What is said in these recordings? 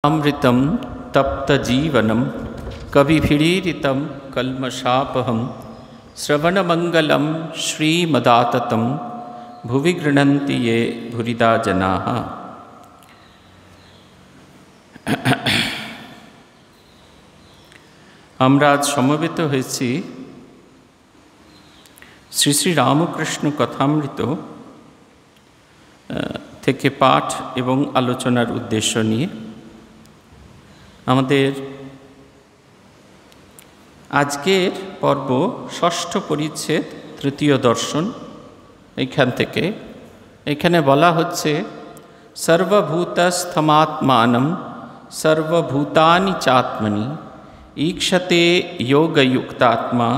अमृतं तप्तजीवनं कविभिरीरितं कल्मषापहं श्रवणमंगलं श्रीमदाततं भुवि गृह्णन्ति ये भूरिदा जनाः। আমরা আজ সমবেত হয়েছি শ্রী শ্রী রামকৃষ্ণ কথামৃত থেকে পাঠ এবং আলোচনার উদ্দেশ্য নিয়ে। আমাদের আজকের পর্ব ষষ্ঠ পরিচ্ছেদ তৃতীয় দর্শন। এখানে বলা হচ্ছে সর্বভূতস্থমাত্মানম সর্বভূতানি চাত্মনি ঈক্ষতে যোগযুক্তাত্মা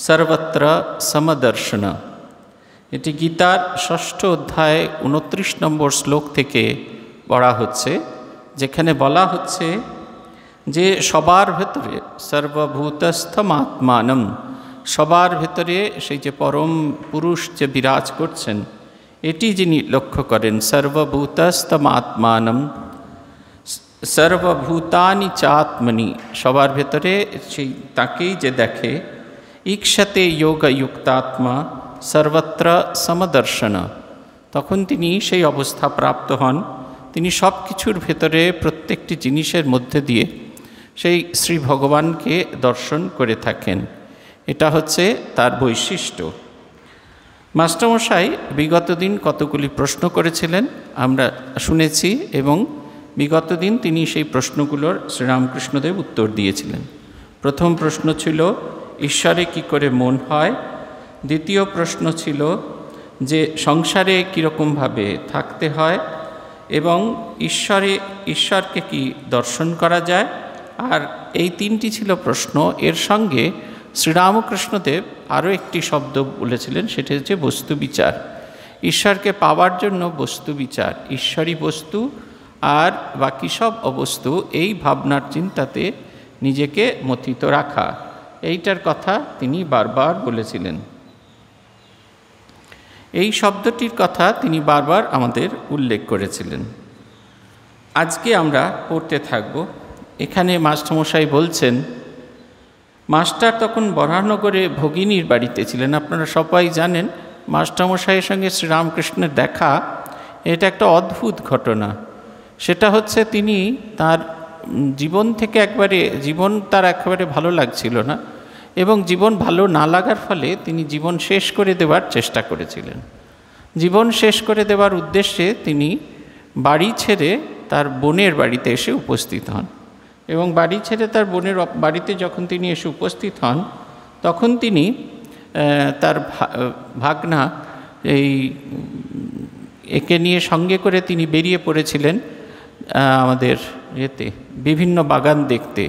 সর্বত্র সমদর্শন। এটি গীতার ষষ্ঠ অধ্যায় 29 নম্বর শ্লোক থেকে পড়া হচ্ছে, যেখানে বলা হচ্ছে যে সবার ভেতরে সর্বভূতস্থমাত্মানম, সবার ভেতরে সেই যে পরম পুরুষ যে বিরাজ করছেন এটি যিনি লক্ষ্য করেন। সর্বভূতস্থমাত্মানম সর্বভূতানি চাত্মনি, সবার ভেতরে সেই তাকেই যে দেখে। ঈক্ষতে যোগযুক্তাত্মা সর্বত্র সমদর্শন, তখন তিনি সেই অবস্থা প্রাপ্ত হন, তিনি সব কিছুর ভেতরে প্রত্যেকটি জিনিসের মধ্যে দিয়ে সেই শ্রী ভগবানকে দর্শন করে থাকেন। এটা হচ্ছে তার বৈশিষ্ট্য। মাস্টারমশাই বিগত দিন কতগুলি প্রশ্ন করেছিলেন আমরা শুনেছি, এবং বিগত দিন তিনি সেই প্রশ্নগুলোর শ্রীরামকৃষ্ণদেব উত্তর দিয়েছিলেন। প্রথম প্রশ্ন ছিল ঈশ্বরে কি করে মন হয়। দ্বিতীয় প্রশ্ন ছিল যে সংসারে কীরকমভাবে থাকতে হয় এবং ঈশ্বরকে কি দর্শন করা যায়। আর এই তিনটি ছিল প্রশ্ন। এর সঙ্গে শ্রীরামকৃষ্ণদেব আরও একটি শব্দ বলেছিলেন, সেটি হচ্ছে বস্তু বিচার। ঈশ্বরকে পাওয়ার জন্য বস্তু বিচার, ঈশ্বরই বস্তু আর বাকি সব অবস্তু, এই ভাবনার চিন্তাতে নিজেকে মথিত রাখা, এইটার কথা তিনি বারবার বলেছিলেন। এই শব্দটির কথা তিনি বারবার আমাদের উল্লেখ করেছিলেন। আজকে আমরা পড়তে থাকব। এখানে মাস্টারমশাই বলছেন, মাস্টার তখন বরাহনগরে ভগিনীর বাড়িতে ছিলেন। আপনারা সবাই জানেন মাস্টারমশাইয়ের সঙ্গে শ্রীরামকৃষ্ণের দেখা এটা একটা অদ্ভুত ঘটনা। সেটা হচ্ছে তিনি তার জীবন থেকে জীবন তার একেবারে ভালো লাগছিল না, এবং জীবন ভালো না লাগার ফলে তিনি জীবন শেষ করে দেওয়ার চেষ্টা করেছিলেন। জীবন শেষ করে দেওয়ার উদ্দেশ্যে তিনি বাড়ি ছেড়ে তার বোনের বাড়িতে এসে উপস্থিত হন, এবং বাড়ি ছেড়ে তার বোনের বাড়িতে যখন তিনি এসে উপস্থিত হন তখন তিনি তার ভাগনা একে নিয়ে সঙ্গে করে তিনি বেরিয়ে পড়েছিলেন আমাদের বিভিন্ন বাগান দেখতে।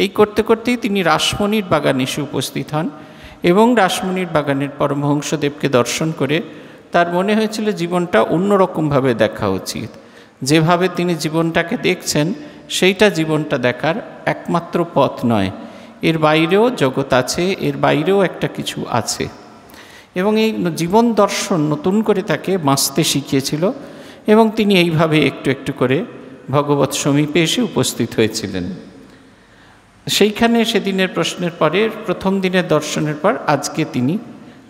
এই করতে করতেই তিনি রাসমণির বাগানে এসে উপস্থিত হন, এবং রাসমণির বাগানের পরমহংসদেবকে দর্শন করে তার মনে হয়েছিল জীবনটা অন্যরকমভাবে দেখা উচিত। যেভাবে তিনি জীবনটাকে দেখছেন সেইটা জীবনটা দেখার একমাত্র পথ নয়, এর বাইরেও জগৎ আছে, এর বাইরেও একটা কিছু আছে, এবং এই জীবন দর্শন নতুন করে তাকে বাঁচতে শিখিয়েছিল, এবং তিনি এইভাবে একটু একটু করে ভগবৎ সমীপে এসে উপস্থিত হয়েছিলেন। সেইখানে সেদিনের প্রশ্নের পরে প্রথম দিনের দর্শনের পর আজকে তিনি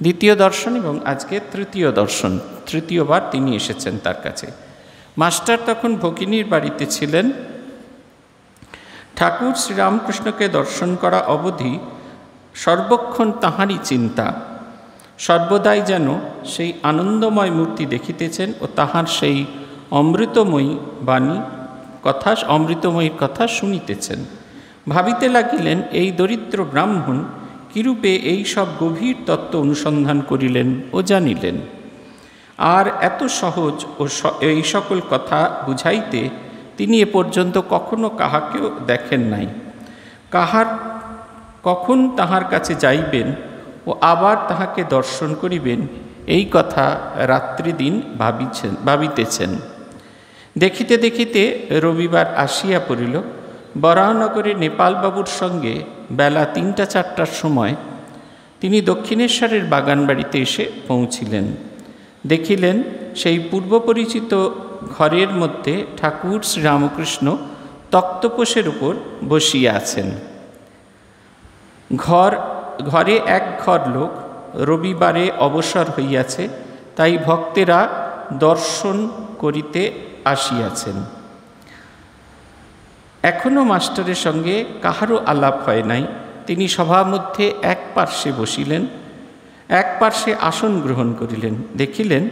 দ্বিতীয় দর্শন এবং আজকে তৃতীয় দর্শন, তৃতীয়বার তিনি এসেছেন তার কাছে। মাস্টার তখন ভগিনীর বাড়িতে ছিলেন। ঠাকুর শ্রীরামকৃষ্ণকে দর্শন করা অবধি সর্বক্ষণ তাঁহারই চিন্তা, সর্বদাই যেন সেই আনন্দময় মূর্তি দেখিতেছেন ও তাহার সেই অমৃতময়ী বাণী কথা, অমৃতময়ীর কথা শুনিতেছেন। ভাবিতে লাগিলেন এই দরিদ্র ব্রাহ্মণ কিরূপে এই সব গভীর তত্ত্ব অনুসন্ধান করিলেন ও জানিলেন, আর এত সহজ ও এই সকল কথা বুঝাইতে তিনি এ পর্যন্ত কখনো কাহাকেও দেখেন নাই। কখন তাহার কাছে যাইবেন ও আবার তাহাকে দর্শন করিবেন, এই কথা রাত্রি দিন ভাবিতেছেন। দেখিতে দেখিতে রবিবার আসিয়া পড়িল। বরাহনগরে নেপালবাবুর সঙ্গে বেলা 3টা-4টার সময় তিনি দক্ষিণেশ্বরের বাগান বাড়িতে এসে পৌঁছিলেন। দেখিলেন সেই পূর্বপরিচিত ঘরের মধ্যে ঠাকুর শ্রীরামকৃষ্ণ তক্তপোষের উপর বসিয়া আছেন। ঘরে এক ঘর লোক রবিবারে অবসর হইয়াছে, তাই ভক্তেরা দর্শন করিতে আসিয়াছেন। এখনও মাস্টারের সঙ্গে কাহারও আলাপ হয় নাই। তিনি সভার মধ্যে এক পার্শ্বে বসিলেন, এক পার্শ্বে আসন গ্রহণ করিলেন। দেখিলেন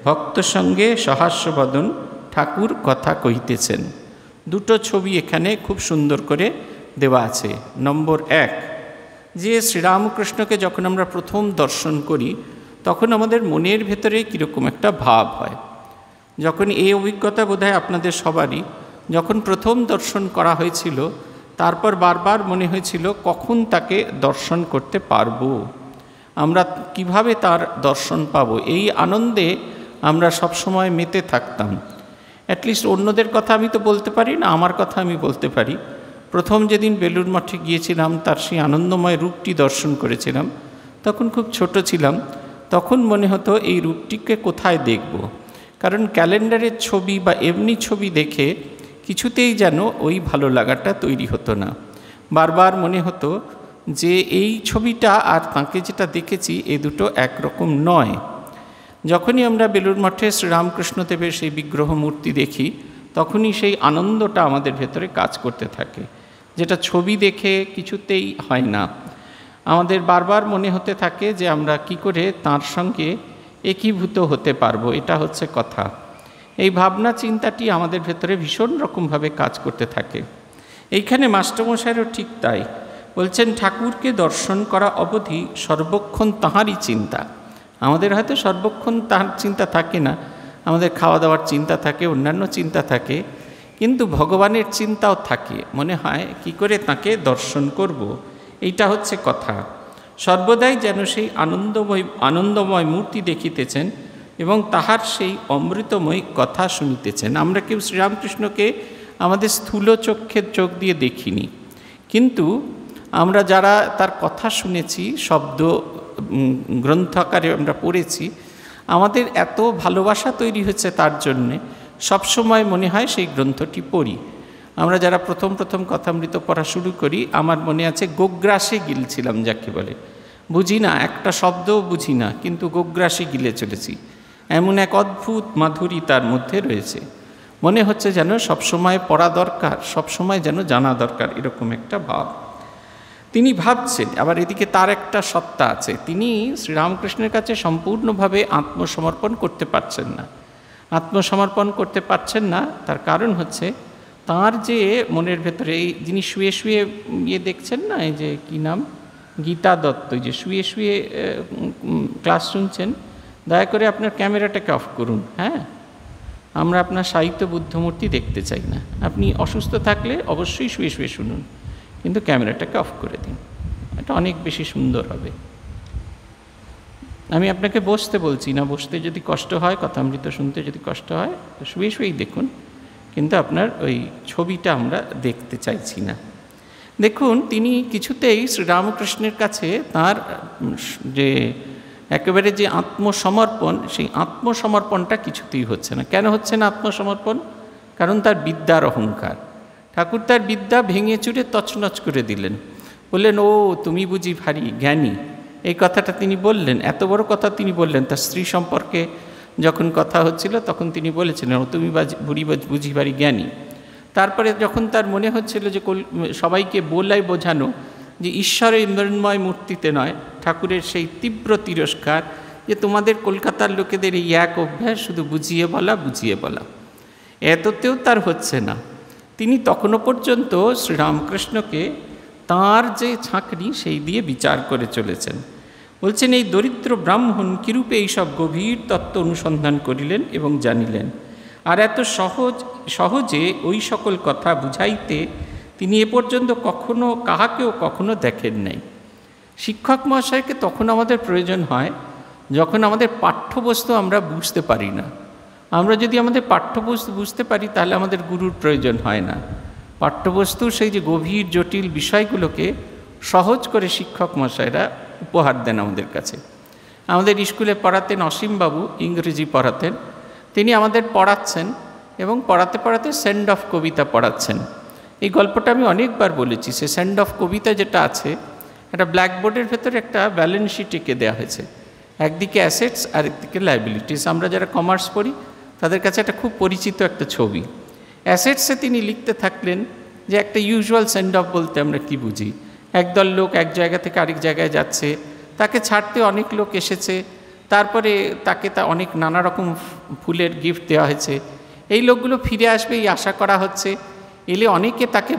ভক্ত সঙ্গে সহাস্যবদন ঠাকুর কথা কহিতেছেন। দুটো ছবি এখানে খুব সুন্দর করে দেওয়া আছে। নম্বর 1, যে শ্রীরামকৃষ্ণকে যখন আমরা প্রথম দর্শন করি তখন আমাদের মনের ভেতরে কীরকম একটা ভাব হয়। যখন এই অভিজ্ঞতা বোধহয় আপনাদের সবারই, যখন প্রথম দর্শন করা হয়েছিল তারপর বারবার মনে হয়েছিল কখন তাকে দর্শন করতে পারবো, আমরা কিভাবে তার দর্শন পাব। এই আনন্দে আমরা সবসময় মেতে থাকতাম। অ্যাটলিস্ট অন্যদের কথা আমি তো বলতে পারি না, আমার কথা আমি বলতে পারি। প্রথম যেদিন বেলুড় মঠে গিয়েছিলাম তার সেই আনন্দময় রূপটি দর্শন করেছিলাম, তখন খুব ছোট ছিলাম। তখন মনে হতো এই রূপটিকে কোথায় দেখব, কারণ ক্যালেন্ডারের ছবি বা এমনি ছবি দেখে কিছুতেই যেন ওই ভালো লাগাটা তৈরি হতো না। বারবার মনে হতো যে এই ছবিটা আর তাকে যেটা দেখেছি এ দুটো একরকম নয়। যখনই আমরা বেলুড় মঠে শ্রীরামকৃষ্ণদেবের সেই বিগ্রহ মূর্তি দেখি তখনই সেই আনন্দটা আমাদের ভেতরে কাজ করতে থাকে, যেটা ছবি দেখে কিছুতেই হয় না। আমাদের বারবার মনে হতে থাকে যে আমরা কি করে তার সঙ্গে একীভূত হতে পারবো, এটা হচ্ছে কথা। এই ভাবনা চিন্তাটি আমাদের ভেতরে ভীষণ রকমভাবে কাজ করতে থাকে। এইখানে মাস্টারমশাইয়েরও ঠিক তাই বলছেন, ঠাকুরকে দর্শন করা অবধি সর্বক্ষণ তাঁহারই চিন্তা। আমাদের হয়তো সর্বক্ষণ তাঁর চিন্তা থাকে না, আমাদের খাওয়া দাওয়ার চিন্তা থাকে, অন্যান্য চিন্তা থাকে, কিন্তু ভগবানের চিন্তাও থাকে। মনে হয় কি করে তাকে দর্শন করব, এইটা হচ্ছে কথা। সর্বদাই যেন সেই আনন্দময় মূর্তি দেখিতেছেন এবং তাহার সেই অমৃতময় কথা শুনিতেছেন। আমরা কেউ শ্রীরামকৃষ্ণকে আমাদের স্থূল চক্ষের চোখ দিয়ে দেখিনি, কিন্তু আমরা যারা তার কথা শুনেছি, শব্দ গ্রন্থ আকারে আমরা পড়েছি, আমাদের এত ভালোবাসা তৈরি হচ্ছে তার জন্যে সবসময় মনে হয় সেই গ্রন্থটি পড়ি। আমরা যারা প্রথম কথামৃত পড়া শুরু করি, আমার মনে আছে গোগ্রাসে গিলছিলাম যাকে বলে, বুঝি না, একটা শব্দও বুঝি না, কিন্তু গোগ্রাসে গিলে চলেছি। এমন এক অদ্ভুত মাধুরী তার মধ্যে রয়েছে। মনে হচ্ছে যেন সবসময় পড়া দরকার, সবসময় যেন জানা দরকার, এরকম একটা ভাব তিনি ভাবছেন। আবার এদিকে তার একটা সত্তা আছে, তিনি শ্রীরামকৃষ্ণের কাছে সম্পূর্ণভাবে আত্মসমর্পণ করতে পারছেন না। আত্মসমর্পণ করতে পারছেন না, তার কারণ হচ্ছে তার যে মনের ভেতরে এই যিনি শুয়ে শুয়ে দেখছেন না, এই যে কী নাম, গীতা দত্ত, যে শুয়ে শুয়ে ক্লাস শুনছেন, দয়া করে আপনার ক্যামেরাটাকে অফ করুন। হ্যাঁ, আমরা আপনার সাহিত্য বুদ্ধমূর্তি দেখতে চাই না। আপনি অসুস্থ থাকলে অবশ্যই শুয়ে শুয়ে শুনুন, কিন্তু ক্যামেরাটাকে অফ করে দিন, এটা অনেক বেশি সুন্দর হবে। আমি আপনাকে বসতে বলছি না, বসতে যদি কষ্ট হয়, কথামৃত শুনতে যদি কষ্ট হয়, তো শুয়ে শুয়েই দেখুন, কিন্তু আপনার ওই ছবিটা আমরা দেখতে চাইছি না। দেখুন, তিনি কিছুতেই শ্রীরামকৃষ্ণের কাছে তার যে একেবারে যে আত্মসমর্পণ, সেই আত্মসমর্পণটা কিছুতেই হচ্ছে না। কেন হচ্ছে না আত্মসমর্পণ? কারণ তার বিদ্যার অহংকার। ঠাকুর তার বিদ্যা ভেঙে চুরে তছনছ করে দিলেন, বললেন, ও তুমি বুঝি ভারী জ্ঞানী। এই কথাটা তিনি বললেন, এত বড় কথা তিনি বললেন। তার স্ত্রী সম্পর্কে যখন কথা হচ্ছিল তখন তিনি বলেছিলেন, ও তুমি বুঝি ভারী জ্ঞানী। তারপরে যখন তার মনে হচ্ছিল যে সবাইকে বলাই বোঝানো যে ঈশ্বরের মৃন্ময় মূর্তিতে নয়, ঠাকুরের সেই তীব্র তিরস্কার যে তোমাদের কলকাতার লোকেদের এই এক অভ্যাস, শুধু বুঝিয়ে বলা, এততেও তার হচ্ছে না। তিনি তখনও পর্যন্ত শ্রীরামকৃষ্ণকে তাঁর যে ছাঁকনি সেই দিয়ে বিচার করে চলেছেন। বলছেন, এই দরিদ্র ব্রাহ্মণ কিরূপে এইসব গভীর তত্ত্ব অনুসন্ধান করিলেন এবং জানিলেন, আর এত সহজে ওই সকল কথা বুঝাইতে তিনি এ পর্যন্ত কাহাকেও কখনো দেখেন নাই। শিক্ষক মহাশয়কে তখন আমাদের প্রয়োজন হয় যখন আমাদের পাঠ্যবস্তু আমরা বুঝতে পারি না। আমরা যদি আমাদের পাঠ্যবস্তু বুঝতে পারি তাহলে আমাদের গুরুর প্রয়োজন হয় না। পাঠ্যবস্তুর সেই যে গভীর জটিল বিষয়গুলোকে সহজ করে শিক্ষক মহাশয়রা উপহার দেন আমাদের কাছে। আমাদের স্কুলে পড়াতেন অসীমবাবু, ইংরেজি পড়াতেন। তিনি আমাদের পড়াচ্ছেন এবং পড়াতে পড়াতে সেন্ড অফ কবিতা পড়াচ্ছেন। এই গল্পটা আমি অনেকবার বলেছি। সে সেন্ড অফ কবিতা যেটা আছে, একটা ব্ল্যাকবোর্ডের ভেতরে একটা ব্যালেন্স শিট এঁকে দেওয়া হয়েছে, একদিকে অ্যাসেটস আর একদিকে লাইবিলিটিস। আমরা যারা কমার্স পড়ি তাদের কাছে একটা খুব পরিচিত একটা ছবি। অ্যাসেটসে তিনি লিখতে থাকলেন যে একটা ইউজুয়াল সেন্ড অফ বলতে আমরা কি বুঝি, একদল লোক এক জায়গা থেকে আরেক জায়গায় যাচ্ছে, তাকে ছাড়তে অনেক লোক এসেছে, তারপরে তাকে অনেক নানা রকম ফুলের গিফট দেওয়া হয়েছে, এই লোকগুলো ফিরে আসবে এই আশা করা হচ্ছে, এলে অনেকে তাকে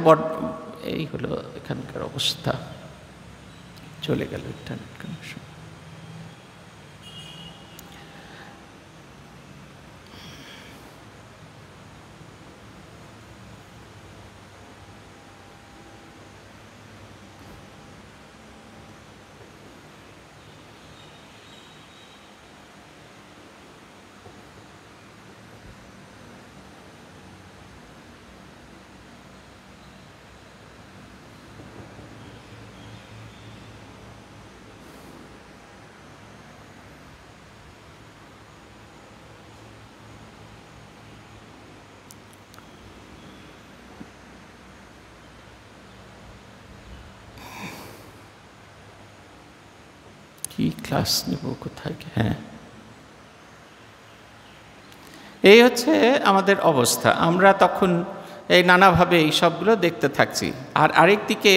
এই হলো এখানকার অবস্থা। চলে গেল ইন্টারনেট কানেকশন। কি ক্লাস নেব কোথায়? হ্যাঁ, এই হচ্ছে আমাদের অবস্থা। আমরা তখন এই নানাভাবে এই সবগুলো দেখতে থাকছি। আর আরেকদিকে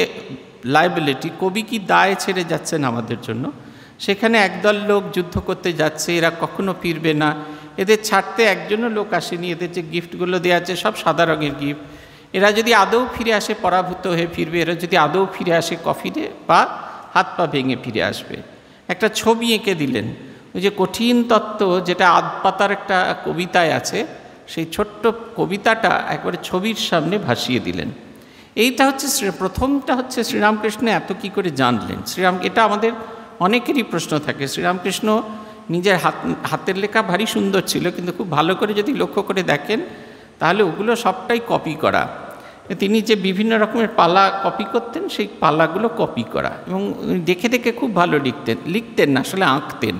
লাইবিলিটি, কবি কি দায় ছেড়ে যাচ্ছেন আমাদের জন্য। সেখানে একদল লোক যুদ্ধ করতে যাচ্ছে, এরা কখনো ফিরবে না, এদের ছাড়তে একজনও লোক আসেনি, এদের যে গিফটগুলো দেওয়া আছে সব সাদা রঙের গিফট। এরা যদি আদৌ ফিরে আসে পরাভূত হয়ে ফিরবে, এরা যদি আদৌ ফিরে আসে কফিনে বা হাত পা ভেঙে ফিরে আসবে। একটা ছবি এঁকে দিলেন, ওই যে কঠিন তত্ত্ব যেটা আধপাতার একটা কবিতায় আছে, সেই ছোট্ট কবিতাটা একবারে ছবির সামনে ভাসিয়ে দিলেন। এইটা হচ্ছে প্রথমটা হচ্ছে শ্রীরামকৃষ্ণ এত কি করে জানলেন। এটা আমাদের অনেকেরই প্রশ্ন থাকে। শ্রীরামকৃষ্ণ নিজের হাতের লেখা ভারী সুন্দর ছিল, কিন্তু খুব ভালো করে যদি লক্ষ্য করে দেখেন তাহলে ওগুলো সবটাই কপি করা। তিনি যে বিভিন্ন রকমের পালা কপি করতেন, সেই পালাগুলো কপি করা, এবং দেখে দেখে খুব ভালো লিখতেন না, আসলে আঁকতেন।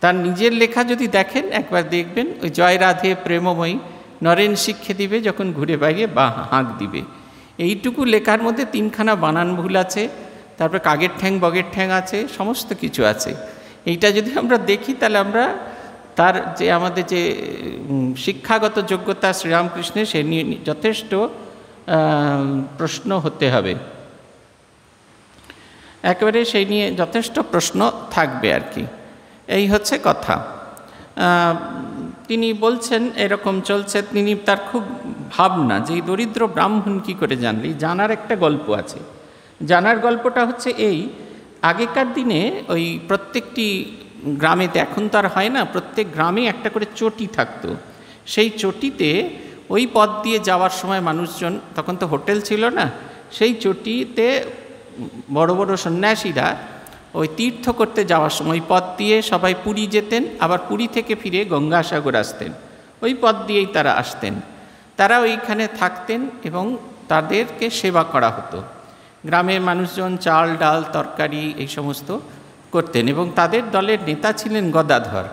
তার নিজের লেখা যদি দেখেন একবার দেখবেন, ওই জয় রাধে প্রেমময়ী নরেন শিক্ষে দিবে যখন ঘুরে বাইরে বা হাঁক দিবে, এইটুকু লেখার মধ্যে 3খানা বানান ভুল আছে, তারপর কাগের ঠ্যাং বগের ঠ্যাং আছে, সমস্ত কিছু আছে। এইটা যদি আমরা দেখি তাহলে আমরা তার যে আমাদের যে শিক্ষাগত যোগ্যতা শ্রীরামকৃষ্ণের, সে নিয়ে যথেষ্ট প্রশ্ন হতে হবে, একেবারে সেই নিয়ে যথেষ্ট প্রশ্ন থাকবে আর কি। এই হচ্ছে কথা। তিনি বলছেন এরকম চলছে, তিনি তার খুব ভাবনা যে এই দরিদ্র ব্রাহ্মণ কী করে জানলি। জানার একটা গল্প আছে। জানার গল্পটা হচ্ছে এই, আগেকার দিনে ওই প্রত্যেকটি গ্রামেতে, এখন তো আর হয় না, প্রত্যেক গ্রামে একটা করে চটি থাকতো। সেই চটিতে ওই পথ দিয়ে যাওয়ার সময় মানুষজন, তখন তো হোটেল ছিল না, সেই চটিতে বড় বড় সন্ন্যাসীরা ওই তীর্থ করতে যাওয়ার সময় পথ দিয়ে সবাই পুরী যেতেন, আবার পুরী থেকে ফিরে গঙ্গাসাগর আসতেন, ওই পথ দিয়েই তারা আসতেন। তারা ওইখানে থাকতেন এবং তাদেরকে সেবা করা হতো। গ্রামের মানুষজন চাল ডাল তরকারি এই সমস্ত করতেন, এবং তাদের দলের নেতা ছিলেন গদাধর।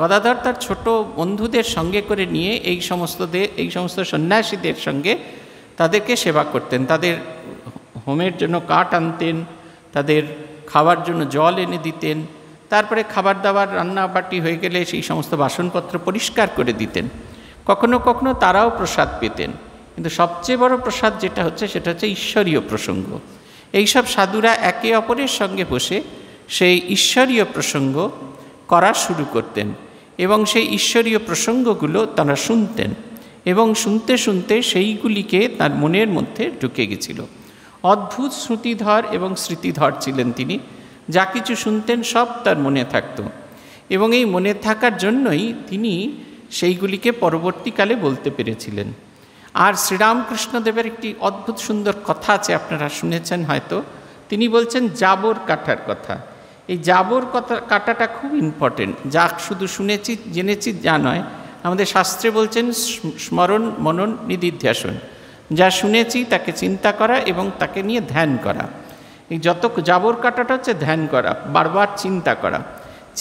গদাধর তার ছোট বন্ধুদের সঙ্গে করে নিয়ে এই সমস্ত সন্ন্যাসীদের সঙ্গে তাদেরকে সেবা করতেন। তাদের হোমের জন্য কাঠ আনতেন, তাদের খাওয়ার জন্য জল এনে দিতেন, তারপরে খাবার দাবার রান্নাবাটি হয়ে গেলে সেই সমস্ত বাসনপত্র পরিষ্কার করে দিতেন। কখনো কখনো তারাও প্রসাদ পেতেন, কিন্তু সবচেয়ে বড় প্রসাদ যেটা হচ্ছে সেটা হচ্ছে ঈশ্বরীয় প্রসঙ্গ। এইসব সাধুরা একে অপরের সঙ্গে বসে সেই ঈশ্বরীয় প্রসঙ্গ করা শুরু করতেন, এবং সেই ঈশ্বরীয় প্রসঙ্গগুলো তারা শুনতেন, এবং শুনতে শুনতে সেইগুলিকে তার মনের মধ্যে ঢুকে গেছিল। অদ্ভুত শ্রুতিধর এবং স্মৃতিধর ছিলেন তিনি। যা কিছু শুনতেন সব তার মনে থাকত, এবং এই মনে থাকার জন্যই তিনি সেইগুলিকে পরবর্তীকালে বলতে পেরেছিলেন। আর শ্রীরামকৃষ্ণদেবের একটি অদ্ভুত সুন্দর কথা আছে, আপনারা শুনেছেন হয়তো। তিনি বলছেন জাবর কাটার কথা। এই জাবর কাটাটা খুব ইম্পর্টেন্ট। যা শুধু শুনেছি জেনেছি যা নয়, আমাদের শাস্ত্রে বলছেন স্মরণ মনন নিদিধ্যাসন। যা শুনেছি তাকে চিন্তা করা এবং তাকে নিয়ে ধ্যান করা। এই যত জাবর কাটাটা হচ্ছে ধ্যান করা, বারবার চিন্তা করা।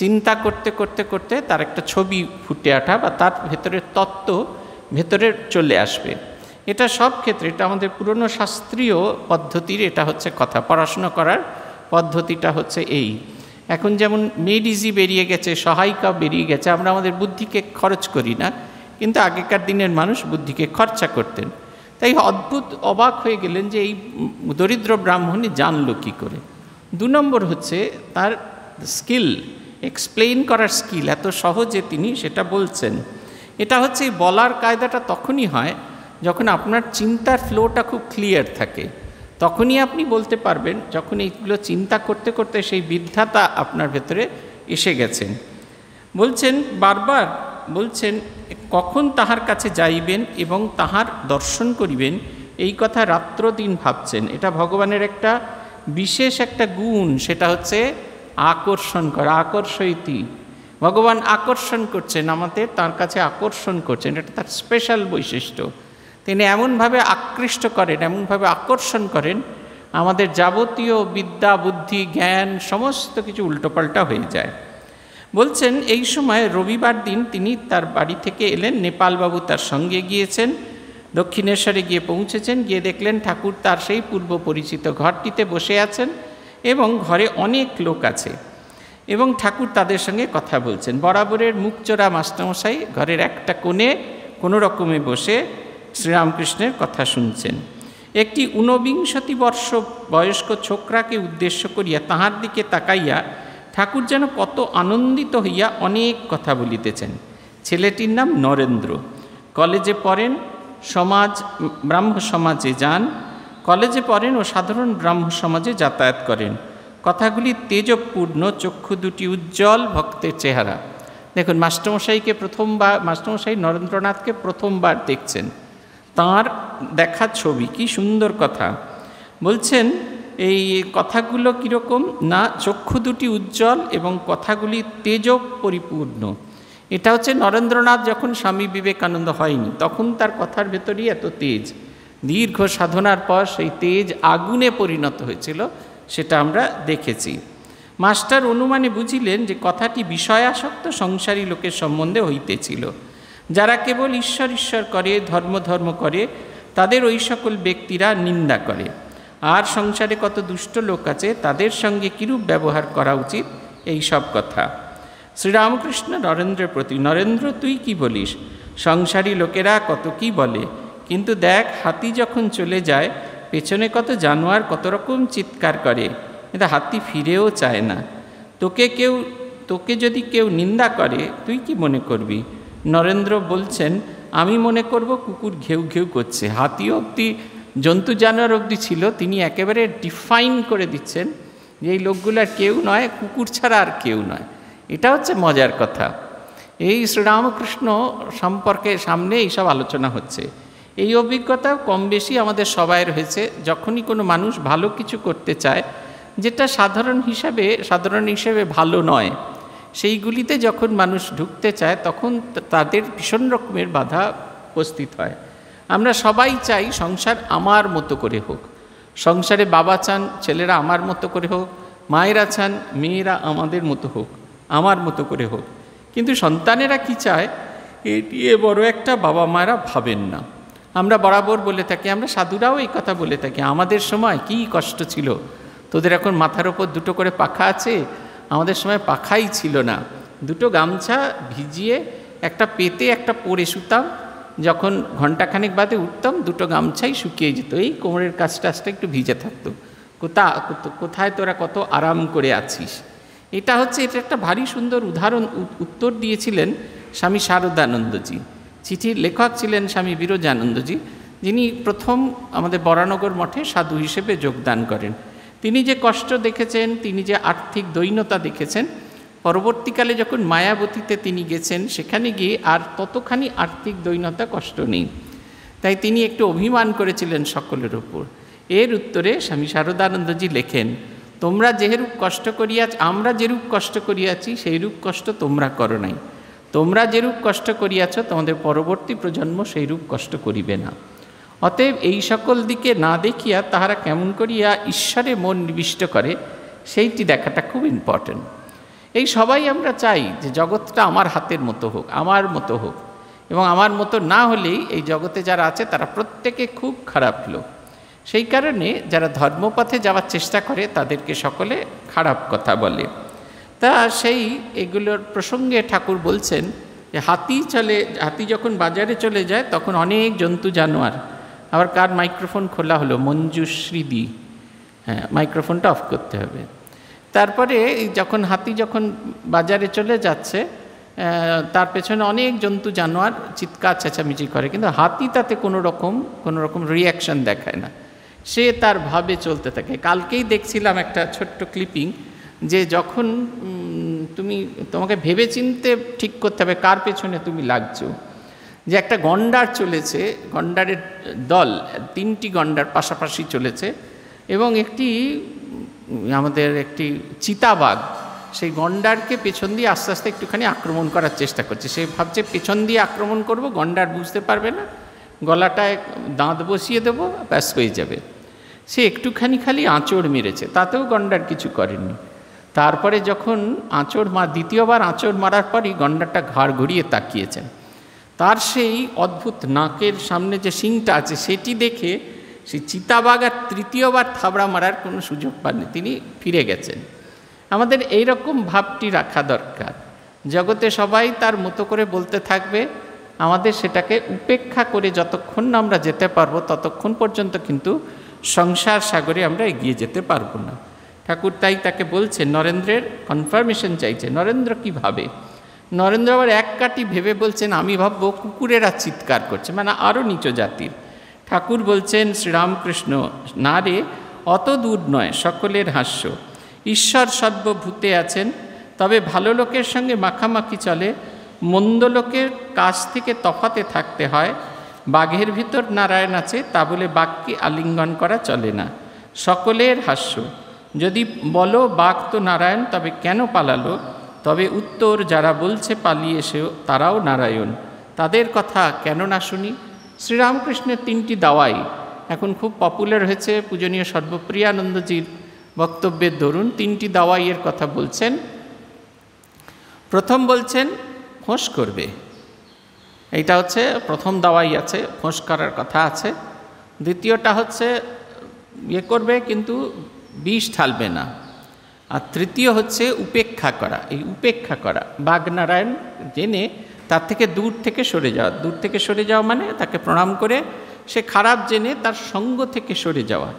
চিন্তা করতে করতে করতে তার একটা ছবি ফুটে ওঠা, বা তার ভেতরের তত্ত্ব ভেতরে চলে আসবে। এটা সব ক্ষেত্রে, এটা আমাদের পুরনো শাস্ত্রীয় পদ্ধতির, এটা হচ্ছে কথা। পড়াশোনা করার পদ্ধতিটা হচ্ছে এই। এখন যেমন মেড ইজি বেরিয়ে গেছে, সহায়িকা বেরিয়ে গেছে, আমরা আমাদের বুদ্ধিকে খরচ করি না, কিন্তু আগেকার দিনের মানুষ বুদ্ধিকে খরচা করতেন। তাই অদ্ভুত অবাক হয়ে গেলেন যে এই দরিদ্র ব্রাহ্মণই জানলো কী করে। 2 নম্বর হচ্ছে তার স্কিল, এক্সপ্লেইন করার স্কিল, এত সহজে তিনি সেটা বলছেন। এটা হচ্ছে বলার কায়দাটা তখনই হয় যখন আপনার চিন্তার ফ্লোটা খুব ক্লিয়ার থাকে, তখনই আপনি বলতে পারবেন, যখন এইগুলো চিন্তা করতে করতে সেই বিদ্যাটা আপনার ভেতরে এসে গেছেন। বলছেন, বারবার বলছেন, কখন তাহার কাছে যাইবেন এবং তাহার দর্শন করিবেন, এই কথা রাত্র দিন ভাবছেন। এটা ভগবানের একটা বিশেষ একটা গুণ, সেটা হচ্ছে আকর্ষণ করা, আকর্ষয়িতি। ভগবান আকর্ষণ করছেন আমাদের, তার কাছে আকর্ষণ করছেন, এটা তার স্পেশাল বৈশিষ্ট্য। তিনি এমনভাবে আকৃষ্ট করেন, এমনভাবে আকর্ষণ করেন, আমাদের যাবতীয় বিদ্যা, বুদ্ধি, জ্ঞান সমস্ত কিছু উল্টোপাল্টা হয়ে যায়। বলছেন, এই সময় রবিবার দিন তিনি তার বাড়ি থেকে এলেন, নেপালবাবু তার সঙ্গে গিয়েছেন, দক্ষিণেশ্বরে গিয়ে পৌঁছেছেন। গিয়ে দেখলেন ঠাকুর তার সেই পূর্ব পরিচিত ঘরটিতে বসে আছেন এবং ঘরে অনেক লোক আছে এবং ঠাকুর তাদের সঙ্গে কথা বলছেন। বরাবরের মুখচোরা মাস্টারমশাই ঘরের একটা কোণে কোনো রকমে বসে শ্রীরামকৃষ্ণের কথা শুনছেন। একটি 49 বর্ষ বয়স্ক ছোকরাকে উদ্দেশ্য করিয়া তাহার দিকে তাকাইয়া ঠাকুর যেন কত আনন্দিত হইয়া অনেক কথা বলিতেছেন। ছেলেটির নাম নরেন্দ্র, কলেজে পড়েন, ব্রাহ্ম সমাজে যান, কলেজে পড়েন ও সাধারণ ব্রাহ্ম সমাজে যাতায়াত করেন। কথাগুলি তেজপূর্ণ, চক্ষু দুটি উজ্জ্বল, ভক্তের চেহারা। দেখুন, মাস্টারমশাই নরেন্দ্রনাথকে প্রথমবার দেখছেন, তাঁর দেখা ছবি, কি সুন্দর কথা। বলছেন, এই কথাগুলো কীরকম না, চক্ষু দুটি উজ্জ্বল এবং কথাগুলি তেজ পরিপূর্ণ। এটা হচ্ছে নরেন্দ্রনাথ যখন স্বামী বিবেকানন্দ হয়নি, তখন তার কথার ভেতরেই এত তেজ। দীর্ঘ সাধনার পর সেই তেজ আগুনে পরিণত হয়েছিল, সেটা আমরা দেখেছি। মাস্টার অনুমানে বুঝিলেন যে কথাটি বিষয়াসক্ত সংসারী লোকের সম্বন্ধে হইতেছিল। যারা কেবল ঈশ্বর ঈশ্বর করে, ধর্ম ধর্ম করে, তাদের ওই সকল ব্যক্তিরা নিন্দা করে। আর সংসারে কত দুষ্ট লোক আছে, তাদের সঙ্গে কিরূপ ব্যবহার করা উচিত, এই সব কথা। শ্রীরামকৃষ্ণ নরেন্দ্রের প্রতি, নরেন্দ্র তুই কি বলিস? সংসারী লোকেরা কত কি বলে, কিন্তু দেখ হাতি যখন চলে যায়, পেছনে কত জানোয়ার কত রকম চিৎকার করে, কিন্তু হাতি ফিরেও চায় না। তোকে যদি কেউ নিন্দা করে, তুই কি মনে করবি? নরেন্দ্র বলছেন, আমি মনে করব কুকুর ঘেউ ঘেউ করছে। হাতি অবধি, জন্তু জানোয়ার অবধি ছিল, তিনি একেবারে ডিফাইন করে দিচ্ছেন যে এই লোকগুলো আর কেউ নয়, কুকুর ছাড়া আর কেউ নয়। এটা হচ্ছে মজার কথা। এই শ্রীরামকৃষ্ণ সম্পর্কে সামনে এইসব আলোচনা হচ্ছে। এই অভিজ্ঞতা কম বেশি আমাদের সবাই হয়েছে। যখনই কোনো মানুষ ভালো কিছু করতে চায়, যেটা সাধারণ হিসেবে ভালো নয়, সেইগুলিতে যখন মানুষ ঢুকতে চায়, তখন তাদের ভীষণ রকমের বাধা উপস্থিত হয়। আমরা সবাই চাই সংসার আমার মতো করে হোক। সংসারে বাবা চান ছেলেরা আমার মতো করে হোক, মায়েরা চান মেয়েরা আমাদের মতো হোক, আমার মতো করে হোক। কিন্তু সন্তানেরা কি চায়, এটি বড় একটা বাবা মায়েরা ভাবেন না। আমরা বরাবর বলে থাকি, আমরা সাধুরাও এই কথা বলে থাকি, আমাদের সময় কি কষ্ট ছিল, তোদের এখন মাথার ওপর 2টো করে পাখা আছে, আমাদের সময় পাখাই ছিল না। 2টো গামছা ভিজিয়ে একটা পেতে একটা পরে শুতাম, যখন ঘণ্টাখানেক বাদে উঠতাম 2টো গামছাই শুকিয়ে যেত, এই কোমরের কাছটা একটু ভিজে থাকতো। কোথায় তোরা কত আরাম করে আছিস। এটা একটা ভারী সুন্দর উত্তর দিয়েছিলেন স্বামী শারদানন্দজি। চিঠির লেখক ছিলেন স্বামী বিরজানন্দজি, যিনি প্রথম আমাদের বরানগর মঠে সাধু হিসেবে যোগদান করেন। তিনি যে কষ্ট দেখেছেন, তিনি যে আর্থিক দৈন্যতা দেখেছেন, পরবর্তীকালে যখন মায়াবতীতে তিনি গেছেন, সেখানে গিয়ে আর ততখানি আর্থিক দৈন্যতা, কষ্ট নেই। তাই তিনি একটু অভিমান করেছিলেন সকলের উপর। এর উত্তরে স্বামী শারদানন্দজি লেখেন, তোমরা যেরূপ কষ্ট করিয়াছ, আমরা যেরূপ কষ্ট করিয়াছি, সেইরূপ কষ্ট তোমরা করো নাই। তোমরা যেরূপ কষ্ট করিয়াছ, তোমাদের পরবর্তী প্রজন্ম সেইরূপ কষ্ট করিবে না। অতএব এই সকল দিকে না দেখিয়া তাহারা কেমন করিয়া ঈশ্বরে মন নিবিষ্ট করে, সেইটি দেখাটা খুব ইম্পর্টেন্ট। এই সবাই আমরা চাই যে জগৎটা আমার হাতের মতো হোক, আমার মতো হোক। এবং আমার মতো না হলেই এই জগতে যারা আছে তারা প্রত্যেকে খুব খারাপ লোক। সেই কারণে যারা ধর্মপথে যাওয়ার চেষ্টা করে তাদেরকে সকলে খারাপ কথা বলে। তা সেই এগুলোর প্রসঙ্গে ঠাকুর বলছেন যে হাতি যখন বাজারে চলে যায় তখন অনেক জন্তু জানোয়ার। আবার কার মাইক্রোফোন খোলা হলো? মঞ্জুশ্রীদি, হ্যাঁ, মাইক্রোফোনটা অফ করতে হবে। তারপরে হাতি যখন বাজারে চলে যাচ্ছে, তার পেছনে অনেক জন্তু জানোয়ার চিৎকার চেঁচামেচি করে, কিন্তু হাতি তাতে কোনো রকম রিয়াকশন দেখায় না, সে তার ভাবে চলতে থাকে। কালকেই দেখছিলাম একটা ছোট্ট ক্লিপিং, যে যখন তোমাকে ভেবে চিনতে ঠিক করতে হবে কার পেছনে তুমি লাগছো। যে একটা গন্ডার চলেছে, গন্ডারের দল, 3টি গন্ডার পাশাপাশি চলেছে, এবং আমাদের একটি চিতাবাঘ সেই গন্ডারকে পেছন দিয়ে আস্তে আস্তে একটুখানি আক্রমণ করার চেষ্টা করছে। সে ভাবছে পেছন দিয়ে আক্রমণ করব, গন্ডার বুঝতে পারবে না, গলাটায় দাঁত বসিয়ে দেবো, ব্যাস হয়ে যাবে। সে একটুখানি খালি আঁচড় মেরেছে, তাতেও গন্ডার কিছু করেনি। তারপরে যখন দ্বিতীয়বার আঁচড় মারার পরই গন্ডারটা ঘাড় ঘুরিয়ে তাকিয়েছেন। তার সেই অদ্ভুত নাকের সামনে যে শিংটা আছে সেটি দেখে সেই চিতাবাঘ আর তৃতীয়বার থাবড়া মারার কোনো সুযোগ পাননি, তিনি ফিরে গেছেন। আমাদের এই রকম ভাবটি রাখা দরকার। জগতে সবাই তার মতো করে বলতে থাকবে, আমাদের সেটাকে উপেক্ষা করে যতক্ষণ না আমরা যেতে পারবো ততক্ষণ পর্যন্ত কিন্তু সংসার সাগরে আমরা এগিয়ে যেতে পারবো না। ঠাকুর তাই তাকে বলছে, নরেন্দ্রের কনফার্মেশন চাইছে। নরেন্দ্র কি ভাবে? নরেন্দ্র আবার এক কাটি ভেবে বলছেন, আমি ভাববো কুকুরেরা চিৎকার করছে, মানে আরও নিচু জাতির। ঠাকুর বলছেন, শ্রীরামকৃষ্ণ, না রে, অত দূর নয়, সকলের হাস্য। ঈশ্বর সর্বভূতে আছেন, তবে ভালো লোকের সঙ্গে মাখামাখি চলে, মন্দ লোকের কাছ থেকে তফাতে থাকতে হয়। বাঘের ভিতর নারায়ণ আছে, তা বলে বাঘকে আলিঙ্গন করা চলে না। সকলের হাস্য। যদি বলো বাঘ তো নারায়ণ, তবে কেন পালালো? তবে উত্তর, যারা বলছে পালিয়ে সেও তারাও নারায়ণ, তাদের কথা কেন না শুনি? শ্রীরামকৃষ্ণের 3টি দাওয়াই এখন খুব পপুলার হয়েছে, পূজনীয় সর্বপ্রিয়ানন্দজির বক্তব্যের দরুন 3টি দাওয়াইয়ের কথা বলছেন। প্রথম বলছেন ফোঁস করবে, এইটা হচ্ছে প্রথম দাওয়াই আছে, ফোঁস করার কথা আছে। দ্বিতীয়টা হচ্ছে করবে কিন্তু বিষ ঢালবে না। আর তৃতীয় হচ্ছে উপেক্ষা করা। এই উপেক্ষা করা, বাঘনারায়ণ জেনে তার থেকে দূর থেকে সরে যাওয়া। দূর থেকে সরে যাওয়া মানে তাকে প্রণাম করে সে খারাপ জেনে তার সঙ্গ থেকে সরে যাওয়া,